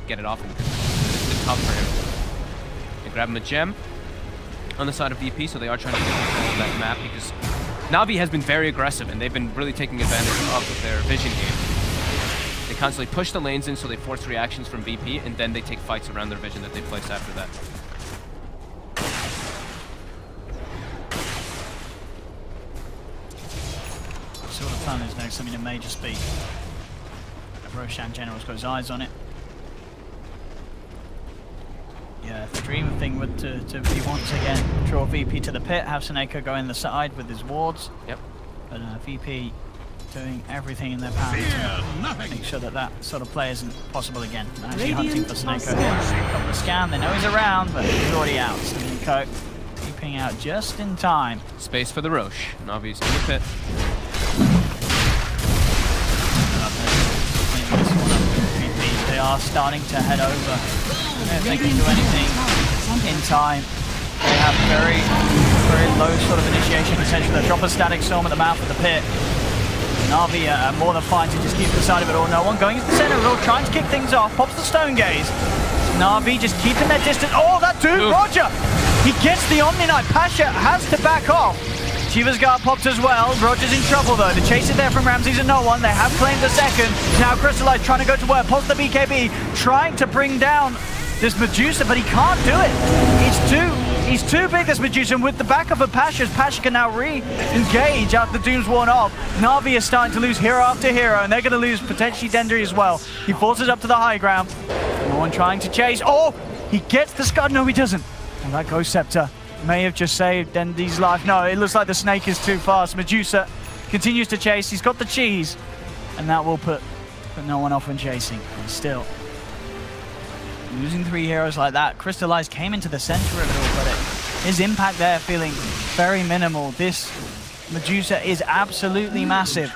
B: get it off, and it's tough for him. They grab him a gem on the side of VP, so they are trying to get control of that map because Navi has been very aggressive, and they've been really taking advantage of their vision game. They constantly push the lanes in, so they force reactions from VP, and then they take fights around their vision that they place after that.
A: See what the plan is next. I mean, a major speed. Roshan General's got his eyes on it. Yeah, the dream thing would to be once again draw VP to the pit, have Seneko go in the side with his wards.
B: Yep.
A: But VP doing everything in their power to make sure that that sort of play isn't possible again. Actually hunting for Seneko here. Couple of scan, they know he's around, but he's already out. Seneko keeping out just in time.
B: Space for the Roche. Navi's in the pit.
A: They are starting to head over. If they can do anything in time, they have very low sort of initiation potential. They drop a static storm at the mouth of the pit. Navi more than fine to just keep the side of it all. No one going into the center of it all, trying to kick things off. Pops the Stone Gaze. Navi just keeping their distance. Oh, that dude, Roger! He gets the Omni Knight. Pasha has to back off. Shiva's guard popped as well. Roger's in trouble though. The chase is there from Ramses and no one. They have claimed the second. Now Crystallize trying to go to work. Pops the BKB. Trying to bring down this Medusa, but he can't do it. He's too big, this Medusa. And with the back of a Pasha can now re-engage after the Doom's worn off. Navi is starting to lose hero after hero, and they're going to lose potentially Dendry as well. He forces up to the high ground. No one trying to chase. Oh, he gets the Scud. No, he doesn't. And that Ghost Scepter may have just saved Dendy's life. No, it looks like the snake is too fast. Medusa continues to chase. He's got the cheese. And that will put no one off when chasing. And still, losing 3 heroes like that. Crystallize came into the center of it all, but his impact there feeling very minimal. This Medusa is absolutely massive.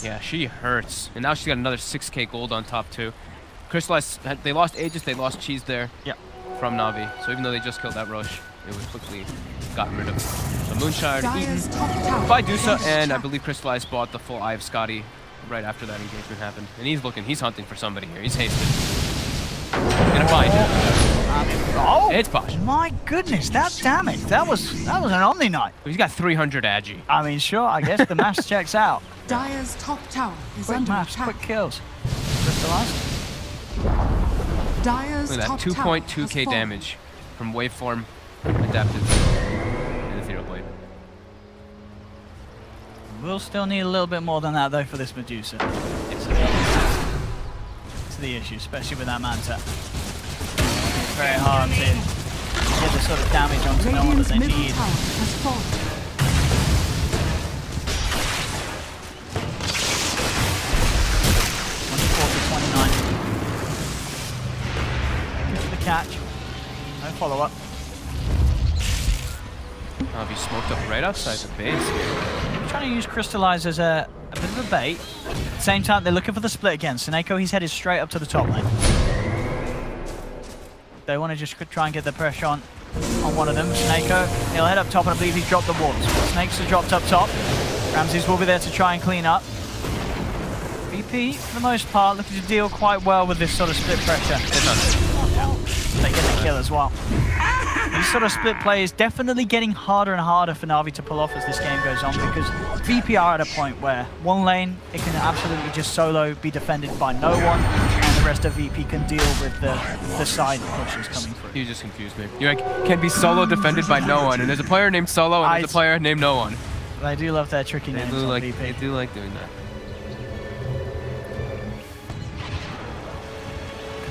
B: Yeah, she hurts. And now she's got another 6k gold on top too. Crystallize, they lost Aegis, they lost cheese there from Navi. So even though they just killed that Roche, it was quickly gotten rid of. So Moonshard eaten by Dusa, and I believe Crystallize bought the full Eye of Scotty right after that engagement happened. And he's hunting for somebody here. He's hasted. He's gonna find it.
A: Oh,
B: it's Posh.
A: My goodness, that damage. That was an Omni Knight.
B: He's got 300 agi.
A: I mean, sure, I guess the maths checks out.
F: Dire's top tower is
A: Quick
F: under
A: maths,
F: attack.
A: quick kills. Crystallize.
F: Dire's
B: Look at that,
F: top tower
B: 2.2k
F: has
B: damage from Waveform adapted and Ethereal Blade.
A: We'll still need a little bit more than that though for this Medusa. It's the issue, especially with that Manta. It's very hard to get the sort of damage onto no one that they need.
F: tower has fallen.
A: 29. Into the catch. No follow-up.
B: Navi smoked up right outside the base here.
A: Trying to use Crystallize as a bit of a bait. At the same time, they're looking for the split again. Seneko, he's headed straight up to the top lane. They want to just try and get the pressure on one of them. Seneko, he'll head up top, and I believe he's dropped the wards. Snakes are dropped up top. Ramses will be there to try and clean up. VP, for the most part, looking to deal quite well with this sort of split pressure. They get the kill as well. This sort of split play is definitely getting harder and harder for Navi to pull off as this game goes on, because VP are at a point where one lane, it can absolutely just solo be defended by no one, and the rest of VP can deal with the side pushes coming through.
B: You just confused me. You're like, can be solo defended by no one, and there's a player named Solo, and there's a player named No One.
A: They do love their tricky names on VP.
B: They do like doing that.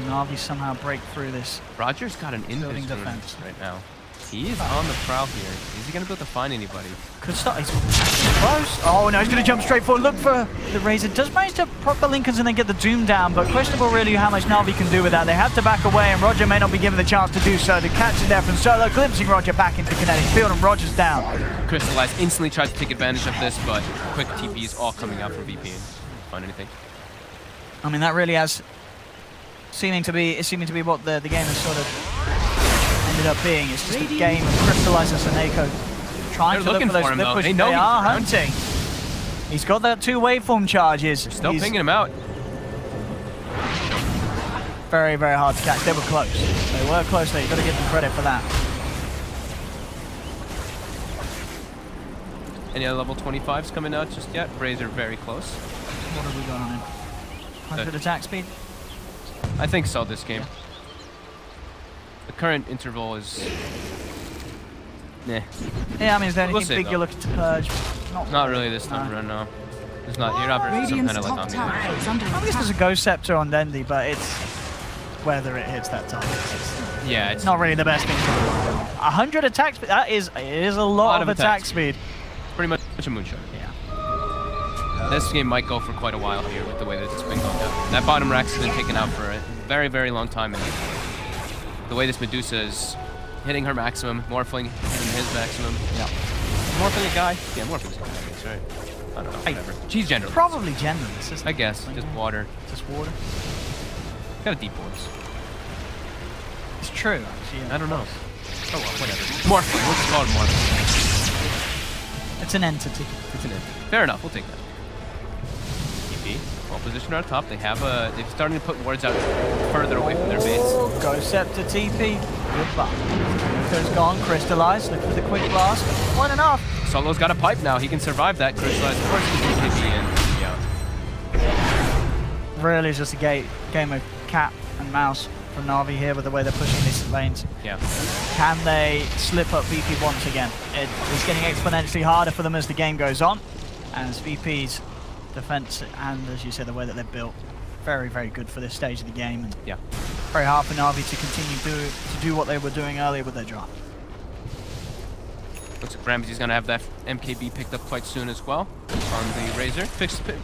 A: Navi somehow break through this.
B: Roger's got an
A: Building
B: invis
A: defense
B: right now. He is on the prowl here. Is he going to be able to find anybody?
A: Could start. He's close. Oh no, he's going to jump straight forward. Look for the Razor. Does manage to proc the Lincolns and then get the Doom down, but questionable really how much Navi can do with that. They have to back away, and Roger may not be given the chance to do so. The catch is there from Solo, glimpsing Roger back into kinetic field, and Roger's down.
B: Crystallize instantly tries to take advantage of this, but quick TPs all coming out from VP. find anything.
A: I mean, that really has seeming to be what the game has sort of ended up being. It's just a game of Crystallize and Seneko trying to look for those flip pushes. They are hunting. He's got that 2 waveform charges.
B: They're still pinging him out.
A: Very, very hard to catch. They were close. They were close there. You've got to give them credit for that.
B: Any other level 25s coming out just yet? Razor very close.
A: What have we got on him? 100 attack speed?
B: I think so this game. Yeah. The current interval is... Nah.
A: Yeah, I mean, is there anything big you're looking to purge?
B: Not really this time around, no. It's not, you're not versus some kind of like Omni.
A: I guess there's a Ghost Scepter on Dendi, but it's whether it hits that target.
B: Yeah, it's
A: not really the best thing to do. 100 attack speed, it is a lot of attack speed.
B: Pretty much a moonshot. Yeah. This game might go for quite a while here with the way that it's been going down. That bottom Rex has been taken out for a very, very long time. And the way this Medusa is hitting her maximum, Morphling hitting his maximum.
A: Yeah.
B: Morphling a guy? Yeah, Morphling's a guy, I guess, right? I don't know, whatever. She's genderless.
A: Probably genderless,
B: I guess, just water.
A: Just water.
B: Got a deep voice.
A: It's true, actually. Yeah.
B: I don't know. Oh well, whatever. Morphling, let's call it Morphling.
A: It's an entity.
B: It's an entity. Fair enough, we'll take that. TP, well positioned on top. They have a, they're starting to put wards out further away from their base.
A: Ghost Scepter TP. Goodbye. Luca's gone, Crystallized. Look for the quick blast. One enough.
B: Solo's got a pipe now. He can survive that. Crystallized, of course, he can TP in. Yeah.
A: Really, it's just a game of cat and mouse from Navi here with the way they're pushing these lanes.
B: Yeah.
A: Can they slip up VP once again? It's getting exponentially harder for them as the game goes on, as VP's defense and, as you said, the way that they're built, very, very good for this stage of the game. And
B: yeah.
A: Very hard for Navi to continue to do what they were doing earlier with their draft.
B: Looks like Ramsey's going to have that MKB picked up quite soon as well on the Razor.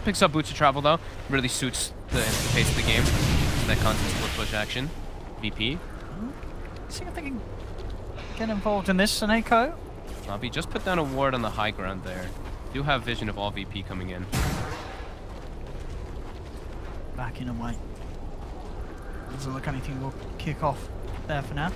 B: Picks up Boots of Travel though. Really suits the pace of the game. That constant split push action. VP.
A: See if they can get involved in this, Seneko.
B: Navi just put down a ward on the high ground there. Do have vision of all VP coming in.
A: Backing away. Doesn't look anything will kick off there for now.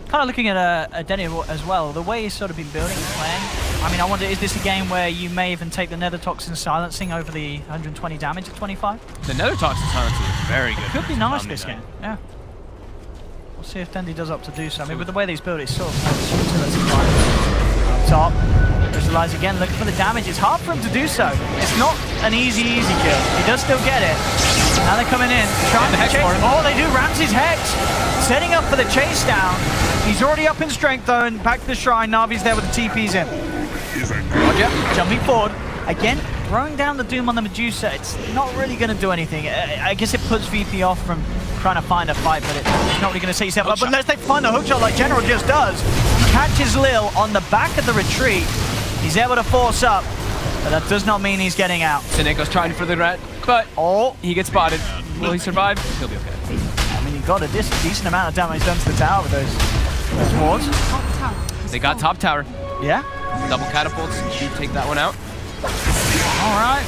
A: Kind of looking at Denny as well, the way he's sort of been building and playing. I mean, I wonder, is this a game where you may even take the Nether Toxin silencing over the 120 damage at 25?
B: The Nether Toxin silencing is very good.
A: It could be nice this game, yeah. We'll see if Dendi does up to do so. I mean, with the way these build, it's sort of utility up top. Crystallize again, looking for the damage. It's hard for him to do so. It's not an easy kill. He does still get it. Now they're coming in, trying to chase. Oh, they do. Ramsey's Hex, setting up for the chase down. He's already up in strength though, and back to the shrine. Navi's there with the TPs in. Roger, jumping forward. Again, throwing down the Doom on the Medusa. It's not really going to do anything. I guess it puts VP off from trying to find a fight, but it's not really going to set yourself up. But unless they find a hookshot like General just does. He catches Lil on the back of the retreat. He's able to force up, but that does not mean he's getting out.
B: Seneco's trying for the rat, but he gets spotted. Will he survive? He'll be okay.
A: I mean, he got a decent amount of damage done to the tower with those wards.
B: They got top tower.
A: Yeah.
B: Double catapults. You take that one out.
A: All right.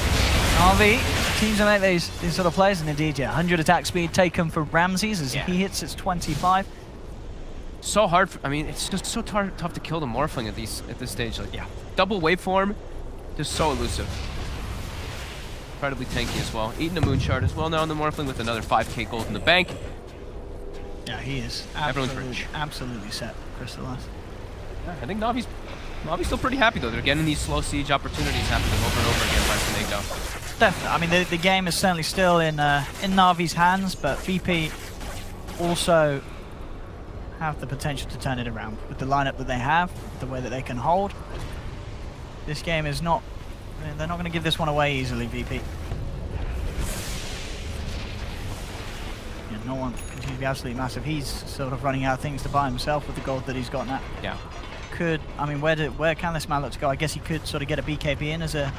A: RV teams to make these sort of plays, and indeed, yeah, 100 attack speed taken for Ramses as he hits its 25.
B: So hard. I mean, it's just so tough to kill the Morphling at this stage. Like, double waveform, just so elusive. Incredibly tanky as well. Eating a moon shard as well now on the Morphling with another 5k gold in the bank.
A: Yeah, he is absolutely set. Crystallized.
B: Yeah, I think Navi's still pretty happy though. They're getting these slow siege opportunities happening over and over again by Seneko.
A: Definitely. I mean, the game is certainly still in Navi's hands, but VP also have the potential to turn it around with the lineup that they have, the way that they can hold. This game is not. They're not going to give this one away easily, VP. Yeah, no one continues to be absolutely massive. He's sort of running out of things to buy himself with the gold that he's got now.
B: Yeah.
A: I mean, where can this man look to go? I guess he could sort of get a BKB in as a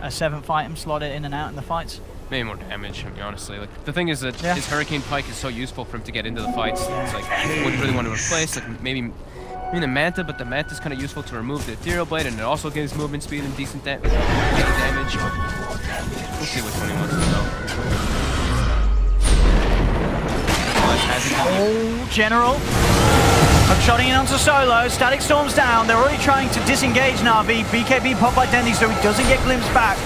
A: 7th item, slot it in and out in the fights.
B: Maybe more damage, I mean, honestly. Like, the thing is that his Hurricane Pike is so useful for him to get into the fights. It's like, wouldn't really want to replace. Like, maybe I mean, the Manta, but the Manta's kind of useful to remove the Ethereal Blade, and it also gives movement speed and decent damage. We'll see which one he wants to go.
A: Oh, General. Shotting in onto Solo. Static Storm's down. They're already trying to disengage Navi. BKB popped by Dendy, so he doesn't get glimpsed back.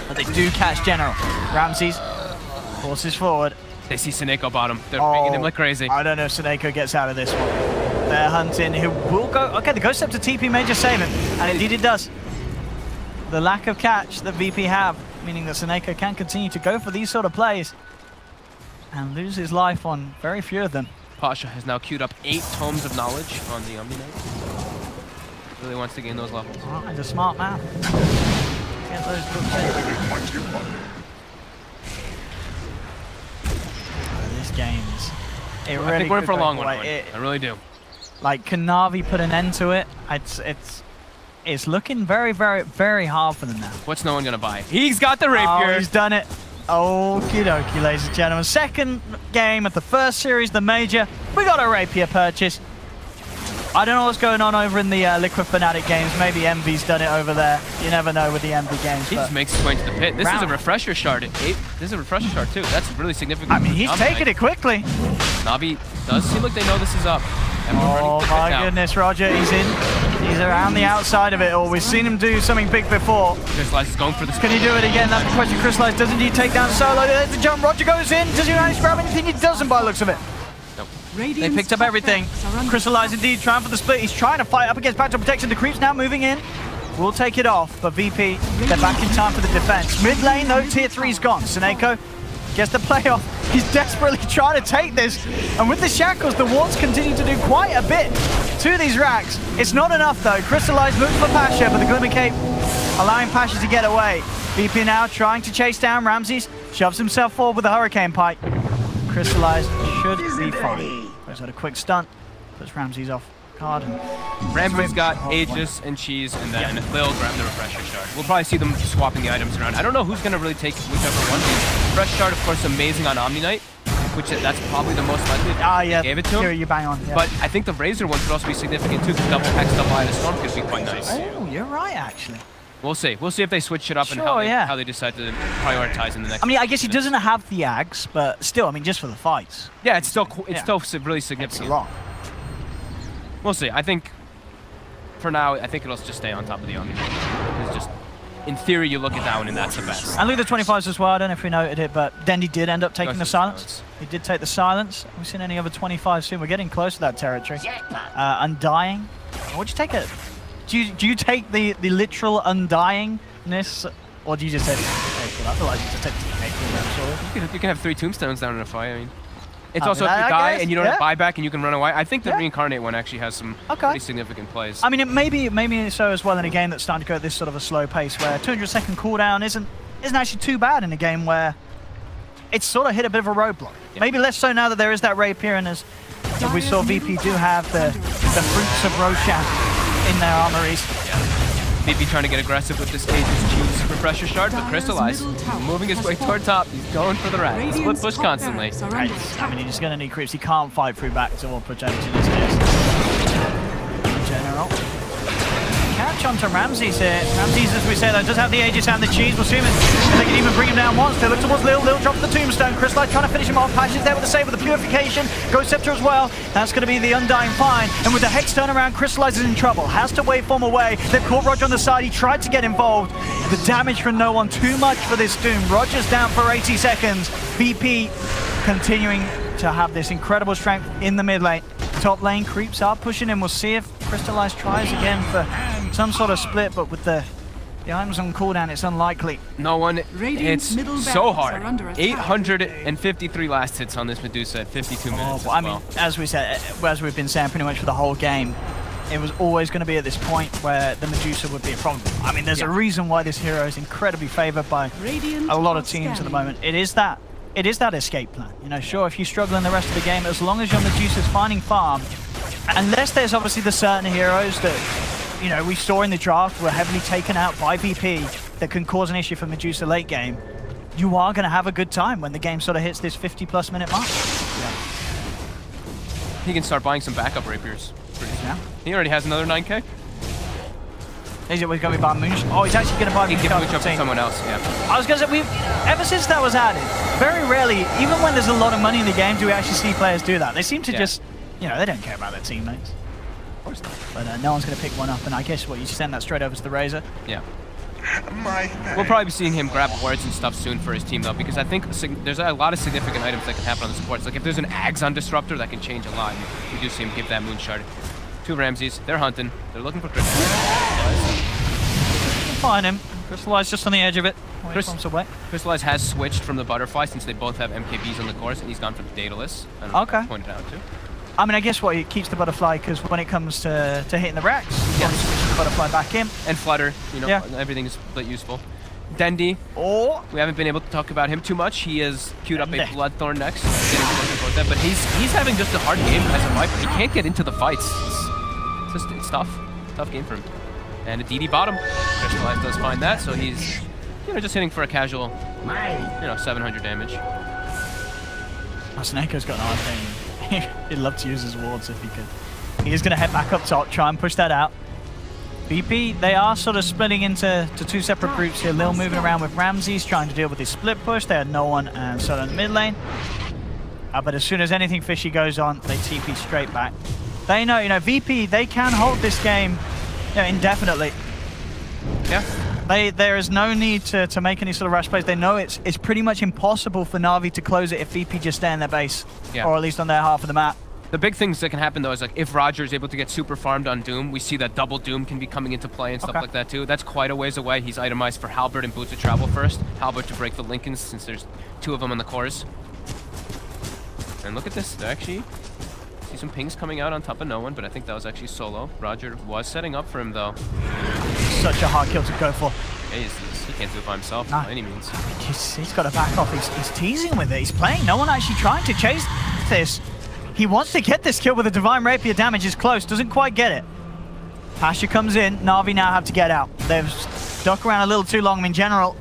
A: But they do catch General. Ramses forces forward.
B: They see Seneko bottom. They're pinging him like crazy.
A: I don't know if Seneko gets out of this one. They're hunting. Who will go? Okay, the Ghost Scepter TP may just save him. And indeed it does. The lack of catch that VP have, meaning that Seneko can continue to go for these sort of plays and lose his life on very few of them.
B: Pasha has now queued up 8 Tomes of Knowledge on the Omni Knight. Really wants to gain those levels.
A: Oh, he's a smart man. Get those books in. This game's...
B: I think we're in for a long one. I really do.
A: Like, can Navi put an end to it? It's looking very, very, very hard for them now.
B: What's no one gonna buy? He's got the rapier.
A: Oh, he's done it. Okie dokie, ladies and gentlemen. Second game of the first series, the major. We got a rapier purchase. I don't know what's going on over in the Liquid Fnatic games. Maybe Envy's done it over there. You never know with the Envy games.
B: He just makes his way into the pit. This is a refresher shard at 8. This is a refresher shard too. That's really significant.
A: I mean, he's taking it quickly.
B: Navi does seem like they know this is up.
A: Oh my goodness, Roger, he's in. He's around the outside of it all. We've seen him do something big before.
B: Crystallize is going for this.
A: Can he do it again? That's the question. Crystallize does indeed take down Solo. There's the jump. Roger goes in. Does he manage to grab anything? He doesn't by the looks of it.
B: Nope.
A: They picked up everything. Crystallize indeed trying for the split. He's trying to fight up against backdoor protection. The creep's now moving in. We'll take it off, but VP, they're back in time for the defense. Mid lane, though, tier 3's gone. Seneko gets the playoff. He's desperately trying to take this. And with the shackles, the wards continue to do quite a bit to these racks. It's not enough, though. Crystallize moves for Pasha, but the Glimmer Cape allowing Pasha to get away. VP now trying to chase down Ramses. Shoves himself forward with the Hurricane Pike. Crystallize should be fine. Goes out a quick stunt. Puts Ramses off guard.
B: Ramses got Aegis and Cheese, and then they'll grab the Refresher Shard. We'll probably see them swapping the items around. I don't know who's going to really take whichever one. Refresher Shard, of course, amazing on Omni Knight, which that's probably the most likely.
A: Yeah,
B: gave it to him.
A: Here, you bang on. Yeah.
B: But I think the Razor one could also be significant too, because double Hex, double Eye of the Storm could be quite nice.
A: Oh, you're right, actually.
B: We'll see. We'll see if they switch it up and how they decide to prioritize in the next.
A: I mean, I guess he doesn't have the Ags, but still, I mean, just for the fights.
B: Yeah, it's still really significant.
A: It's a lot.
B: We'll see. I think for now, I think it'll just stay on top of the Omni. It's just, in theory, you look at that one and that's the best.
A: And look at the 25s as well. I don't know if we noted it, but Dendy did end up taking the silence. He did take the silence. Have we seen any other 25s soon? We're getting close to that territory. Undying. What'd you take it? Do you take the literal undyingness, or do you just take the TK? I feel like you just take the TK.
B: You can have 3 tombstones down in a fight. I mean, it's also if you die and you don't have buyback and you can run away. I think the reincarnate one actually has some pretty significant plays.
A: I mean, it maybe so as well in a game that's starting to go at this sort of a slow pace, where 200-second cooldown isn't actually too bad in a game where it's sort of hit a bit of a roadblock. Yeah. Maybe less so now that there is that rapier, and as we saw, VP do have the fruits of Roshan in their armories.
B: Yeah. VP trying to get aggressive with this Aegis Cheese Refresher Shard, but Crystallize moving his way toward top. He's going for the rat. He's split push constantly.
A: I mean, he's just going to need creeps. He can't fight through back to all protection in this case. General. Catch onto Ramses here. Ramses, as we said, does have the Aegis and the Cheese. We'll see him if they can even bring him down once. They look towards Lil. Lil drops the Tombstone. Crystallize trying to finish him off. Passion's there with the save with the Purification. Ghost Scepter as well. That's going to be the Undying Fine. And with the Hex turnaround, Crystallize is in trouble. Has to waveform away. They've caught Roger on the side. He tried to get involved. The damage from no one too much for this Doom. Roger's down for 80 seconds. VP continuing to have this incredible strength in the mid lane. Top lane creeps are pushing him. We'll see if Crystallize tries again for some sort of split, but with the items on cooldown, it's unlikely.
B: No one hits so hard. 853 last hits on this Medusa at 52 minutes.
A: I mean, as we said, as we've been saying pretty much for the whole game, it was always going to be at this point where the Medusa would be a problem. I mean, there's a reason why this hero is incredibly favored by a lot of teams at the moment. It is that escape plan. You know, sure, if you struggle in the rest of the game, as long as your Medusa's finding farm, unless there's obviously the certain heroes that, you know, we saw in the draft were heavily taken out by VP that can cause an issue for Medusa late game, you are going to have a good time when the game sort of hits this 50+ minute mark.
B: He can start buying some backup rapiers. pretty soon.
A: Yeah.
B: He already has another 9K.
A: Is it going to be by Moonshot? Oh, he's actually going to buy
B: He can give
A: Moonshot
B: Moonshot to someone else, yeah.
A: I was going to say, ever since that was added, very rarely, even when there's a lot of money in the game, do we actually see players do that. They seem to just, you know, they don't care about their teammates.
B: Of course not.
A: But no one's going to pick one up, and I guess what, you send that straight over to the Razor?
B: Yeah. We'll probably be seeing him grab wards and stuff soon for his team, though, because I think there's a lot of significant items that can happen on the supports. Like, if there's an Ags Disruptor, that can change a lot. And we do see him give that Moonshard. 2 Ramses, they're hunting. They're looking for Crystallize.
A: Find him. Crystallize just on the edge of it.
B: Crystallize has switched from the Butterfly since they both have MKBs on the course, and he's gone for the Daedalus. I don't know if I pointed out too.
A: I mean, I guess what, it keeps the Butterfly, because when it comes to hitting the racks, you want to switch the Butterfly back in.
B: And Flutter, you know, everything is useful. Dendi, we haven't been able to talk about him too much. He has queued up a Bloodthorn next, but he's having just a hard game as a Viper. He can't get into the fights. It's tough game for him. And a DD bottom. Crystallize does find that, so he's, you know, just hitting for a casual, you know, 700 damage.
A: Snakeo's got an hard thing. He'd love to use his wards if he could. He is going to head back up top, try and push that out. BP, they are sort of splitting into 2 separate groups here. Lil moving around with Ramses, trying to deal with his split push. They had no one and Solo in the mid lane. But as soon as anything fishy goes on, they TP straight back. They know, you know, VP, they can hold this game, you know, indefinitely.
B: Yeah.
A: There is no need to make any sort of rush plays. They know it's pretty much impossible for Navi to close it if VP just stay in their base, or at least on their half of the map.
B: The big things that can happen, though, is like if Roger is able to get super farmed on Doom, we see that double Doom can be coming into play and stuff like that, too. That's quite a ways away. He's itemized for Halberd and Boot to travel first. Halberd to break the Lincolns, since there's 2 of them on the cores. And look at this. They're actually... See some pings coming out on top of no one, but I think that was actually Solo. Roger was setting up for him, though.
A: Such a hard kill to go for.
B: Yeah, he can't do it by himself by any means.
A: He's got to back off. He's teasing with it. He's playing. No one actually trying to chase this. He wants to get this kill with a Divine Rapier. Damage is close. Doesn't quite get it. Pasha comes in. Navi now have to get out. They've stuck around a little too long. In general,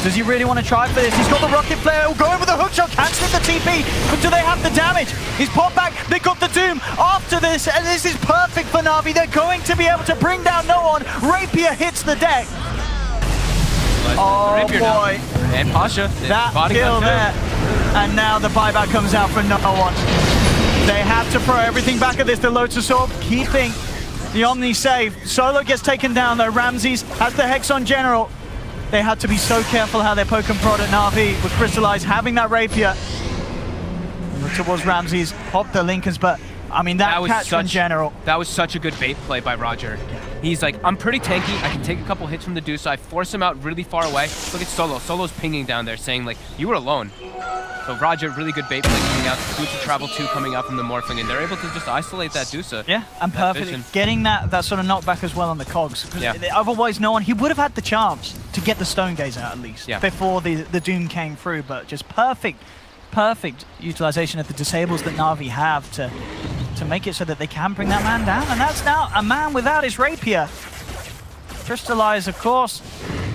A: does he really want to try for this? He's got the rocket flare. He'll go in with a hookshot, canceling the TP. But do they have the damage? He's popped back. They got the Doom after this, and this is perfect for Navi. They're going to be able to bring down no one. Rapier hits the deck. Oh boy.
B: And Pasha.
A: That kill there. And now the buyback comes out for no one. They have to throw everything back at this. The Lotus Orb keeping the Omni safe. Solo gets taken down though. Ramses has the Hex on General. They had to be so careful how they poke and prod at Navi with Crystallize having that Rapier. Look towards Ramses, pop the Lincolns, but I mean that catch from General.
B: That was such a good bait play by Roger. He's like, I'm pretty tanky, I can take a couple hits from the Deuce, I force him out really far away. Look at Solo. Solo's pinging down there saying like, you were alone. So Roger, really good bait play coming out. Deuce Travel 2 coming out from the Morphling, and they're able to just isolate that Deuce.
A: Yeah, and perfectly. Getting that sort of knockback as well on the cogs. Otherwise, no one, he would have had the chance to get the Stone Gaze out at least before the Doom came through, but just perfect utilization of the disables that Navi have to make it so that they can bring that man down. And that's now a man without his Rapier. Crystallize, of course,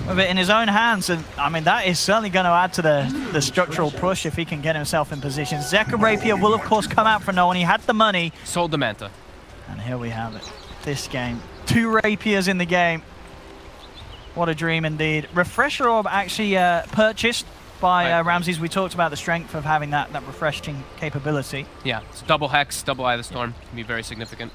A: with it in his own hands, and I mean that is certainly going to add to the structural push if he can get himself in position. Zeka Rapier will of course come out for no one. He had the money.
B: Sold the Manta.
A: And here we have it. This game. 2 Rapiers in the game. What a dream indeed. Refresher Orb actually purchased by Ramses. We talked about the strength of having that refreshing capability.
B: Yeah, it's double Hex, double Eye of the Storm. Can be very significant.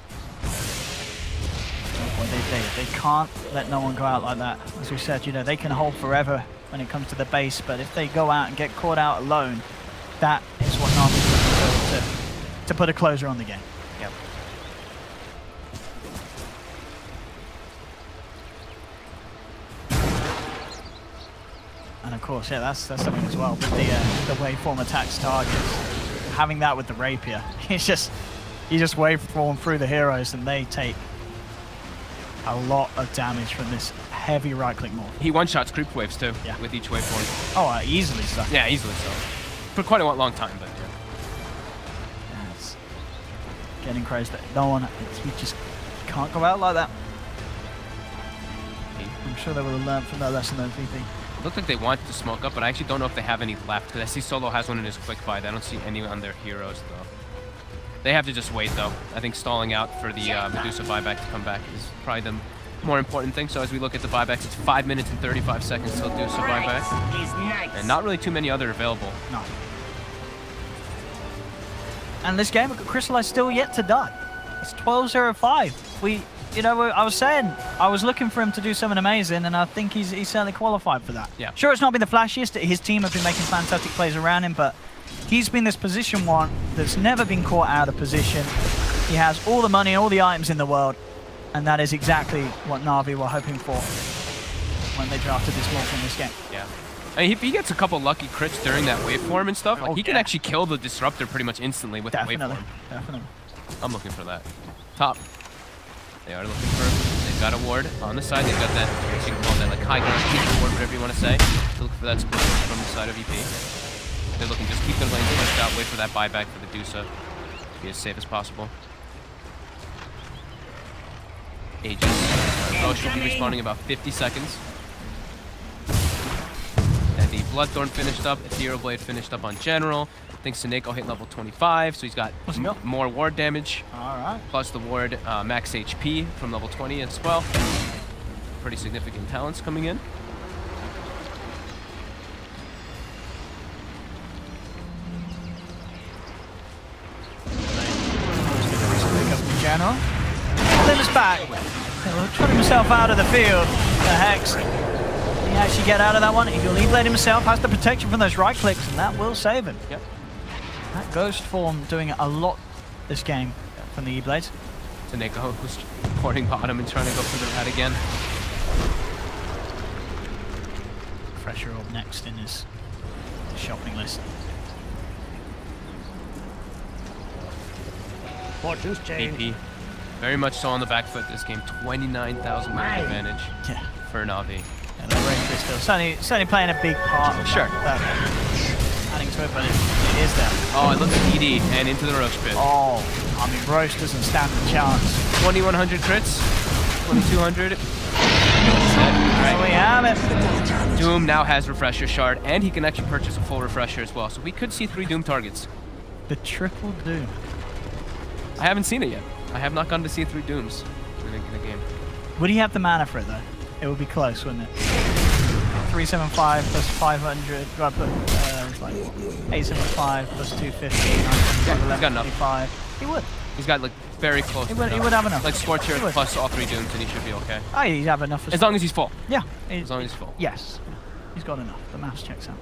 A: They can't let no one go out like that. As we said, you know, they can hold forever when it comes to the base, but if they go out and get caught out alone, that is what Navi's going to do to put a closer on the game.
B: Yep.
A: And of course, yeah, that's something as well with the waveform attacks targets. Having that with the Rapier, you just waveform through the heroes and they take a lot of damage from this heavy right-click morph.
B: He one-shots creep waves too, with each waveform.
A: Oh, easily so.
B: Yeah, easily so. For quite a long time, but
A: yeah. It's getting crazy. No one, we just can't go out like that. I'm sure they will have learned from their lesson though, VP.
B: It looked like they wanted to smoke up, but I actually don't know if they have any left, because I see Solo has one in his quick fight. I don't see any on their heroes though. They have to just wait, though. I think stalling out for the Medusa buyback to come back is probably the more important thing. So as we look at the buybacks, it's 5 minutes and 35 seconds till Medusa buyback. And not really too many other available.
A: No. And this game, Crystallize still yet to die. It's 12:05. You know, I was saying, I was looking for him to do something amazing, and I think he's certainly qualified for that.
B: Yeah.
A: Sure, it's not been the flashiest. His team have been making fantastic plays around him, but he's been this position one that's never been caught out of position. He has all the money, all the items in the world, and that is exactly what Navi were hoping for when they drafted this morph in this game.
B: Yeah. I mean, if he gets a couple lucky crits during that waveform and stuff, like, he can actually kill the Disruptor pretty much instantly with the waveform.
A: Definitely.
B: I'm looking for that. Top. They are looking for. They've got a ward on the side. They've got that. You can call that like high ground ward, whatever you want to say. To look for that split from the side of EP. They're looking just keep their lanes pushed out. Wait for that buyback for the Dusa. Be as safe as possible. Aegis. Roche will be respawning in about 50 seconds. And the Bloodthorn finished up. Ethereal Blade finished up on General. I think Seneko hit level 25, so he's got more ward damage.
A: Alright.
B: Plus the ward max HP from level 20 as well. Pretty significant talents coming in.
A: General. Lim's back. He'll trot himself out of the field. The Hex. He actually get out of that one. He'll E-Blade himself, has the protection from those right clicks, and that will save him.
B: Yep.
A: That Ghost form doing a lot this game from the E-Blades.
B: Seneko who's porting bottom and trying to go for the rat again.
A: Fresher up next in his shopping list.
G: Fortune's change.
B: BP. Very much so on the back foot this game. 29,000 meter advantage for Navi.
A: Yeah, the Rain Crystal. Certainly playing a big part.
B: Sure.
A: Adding to it, but it is there.
B: Oh, it looks ED and into the Roche pit.
A: Oh, I mean, Roche doesn't stand a chance.
B: 2,100 crits. 2,200.
A: There we have it.
B: Doom now has Refresher Shard, and he can actually purchase a full Refresher as well. So we could see 3 Doom targets.
A: The triple Doom.
B: I haven't seen it yet. I have not gone to see 3 Dooms in a game.
A: Would he have the mana for it, though? It would be close, wouldn't it? 375 plus 500. Do I put like 875 plus 250?
B: Yeah, he's got enough.
A: He would.
B: He's got like very close.
A: He would have enough.
B: Like Scorcher plus all 3 Dooms, and he should be okay.
A: Oh, he'd have enough.
B: As long as he's full.
A: Yeah.
B: As long as he's full.
A: Yes. He's got enough. The maths checks out.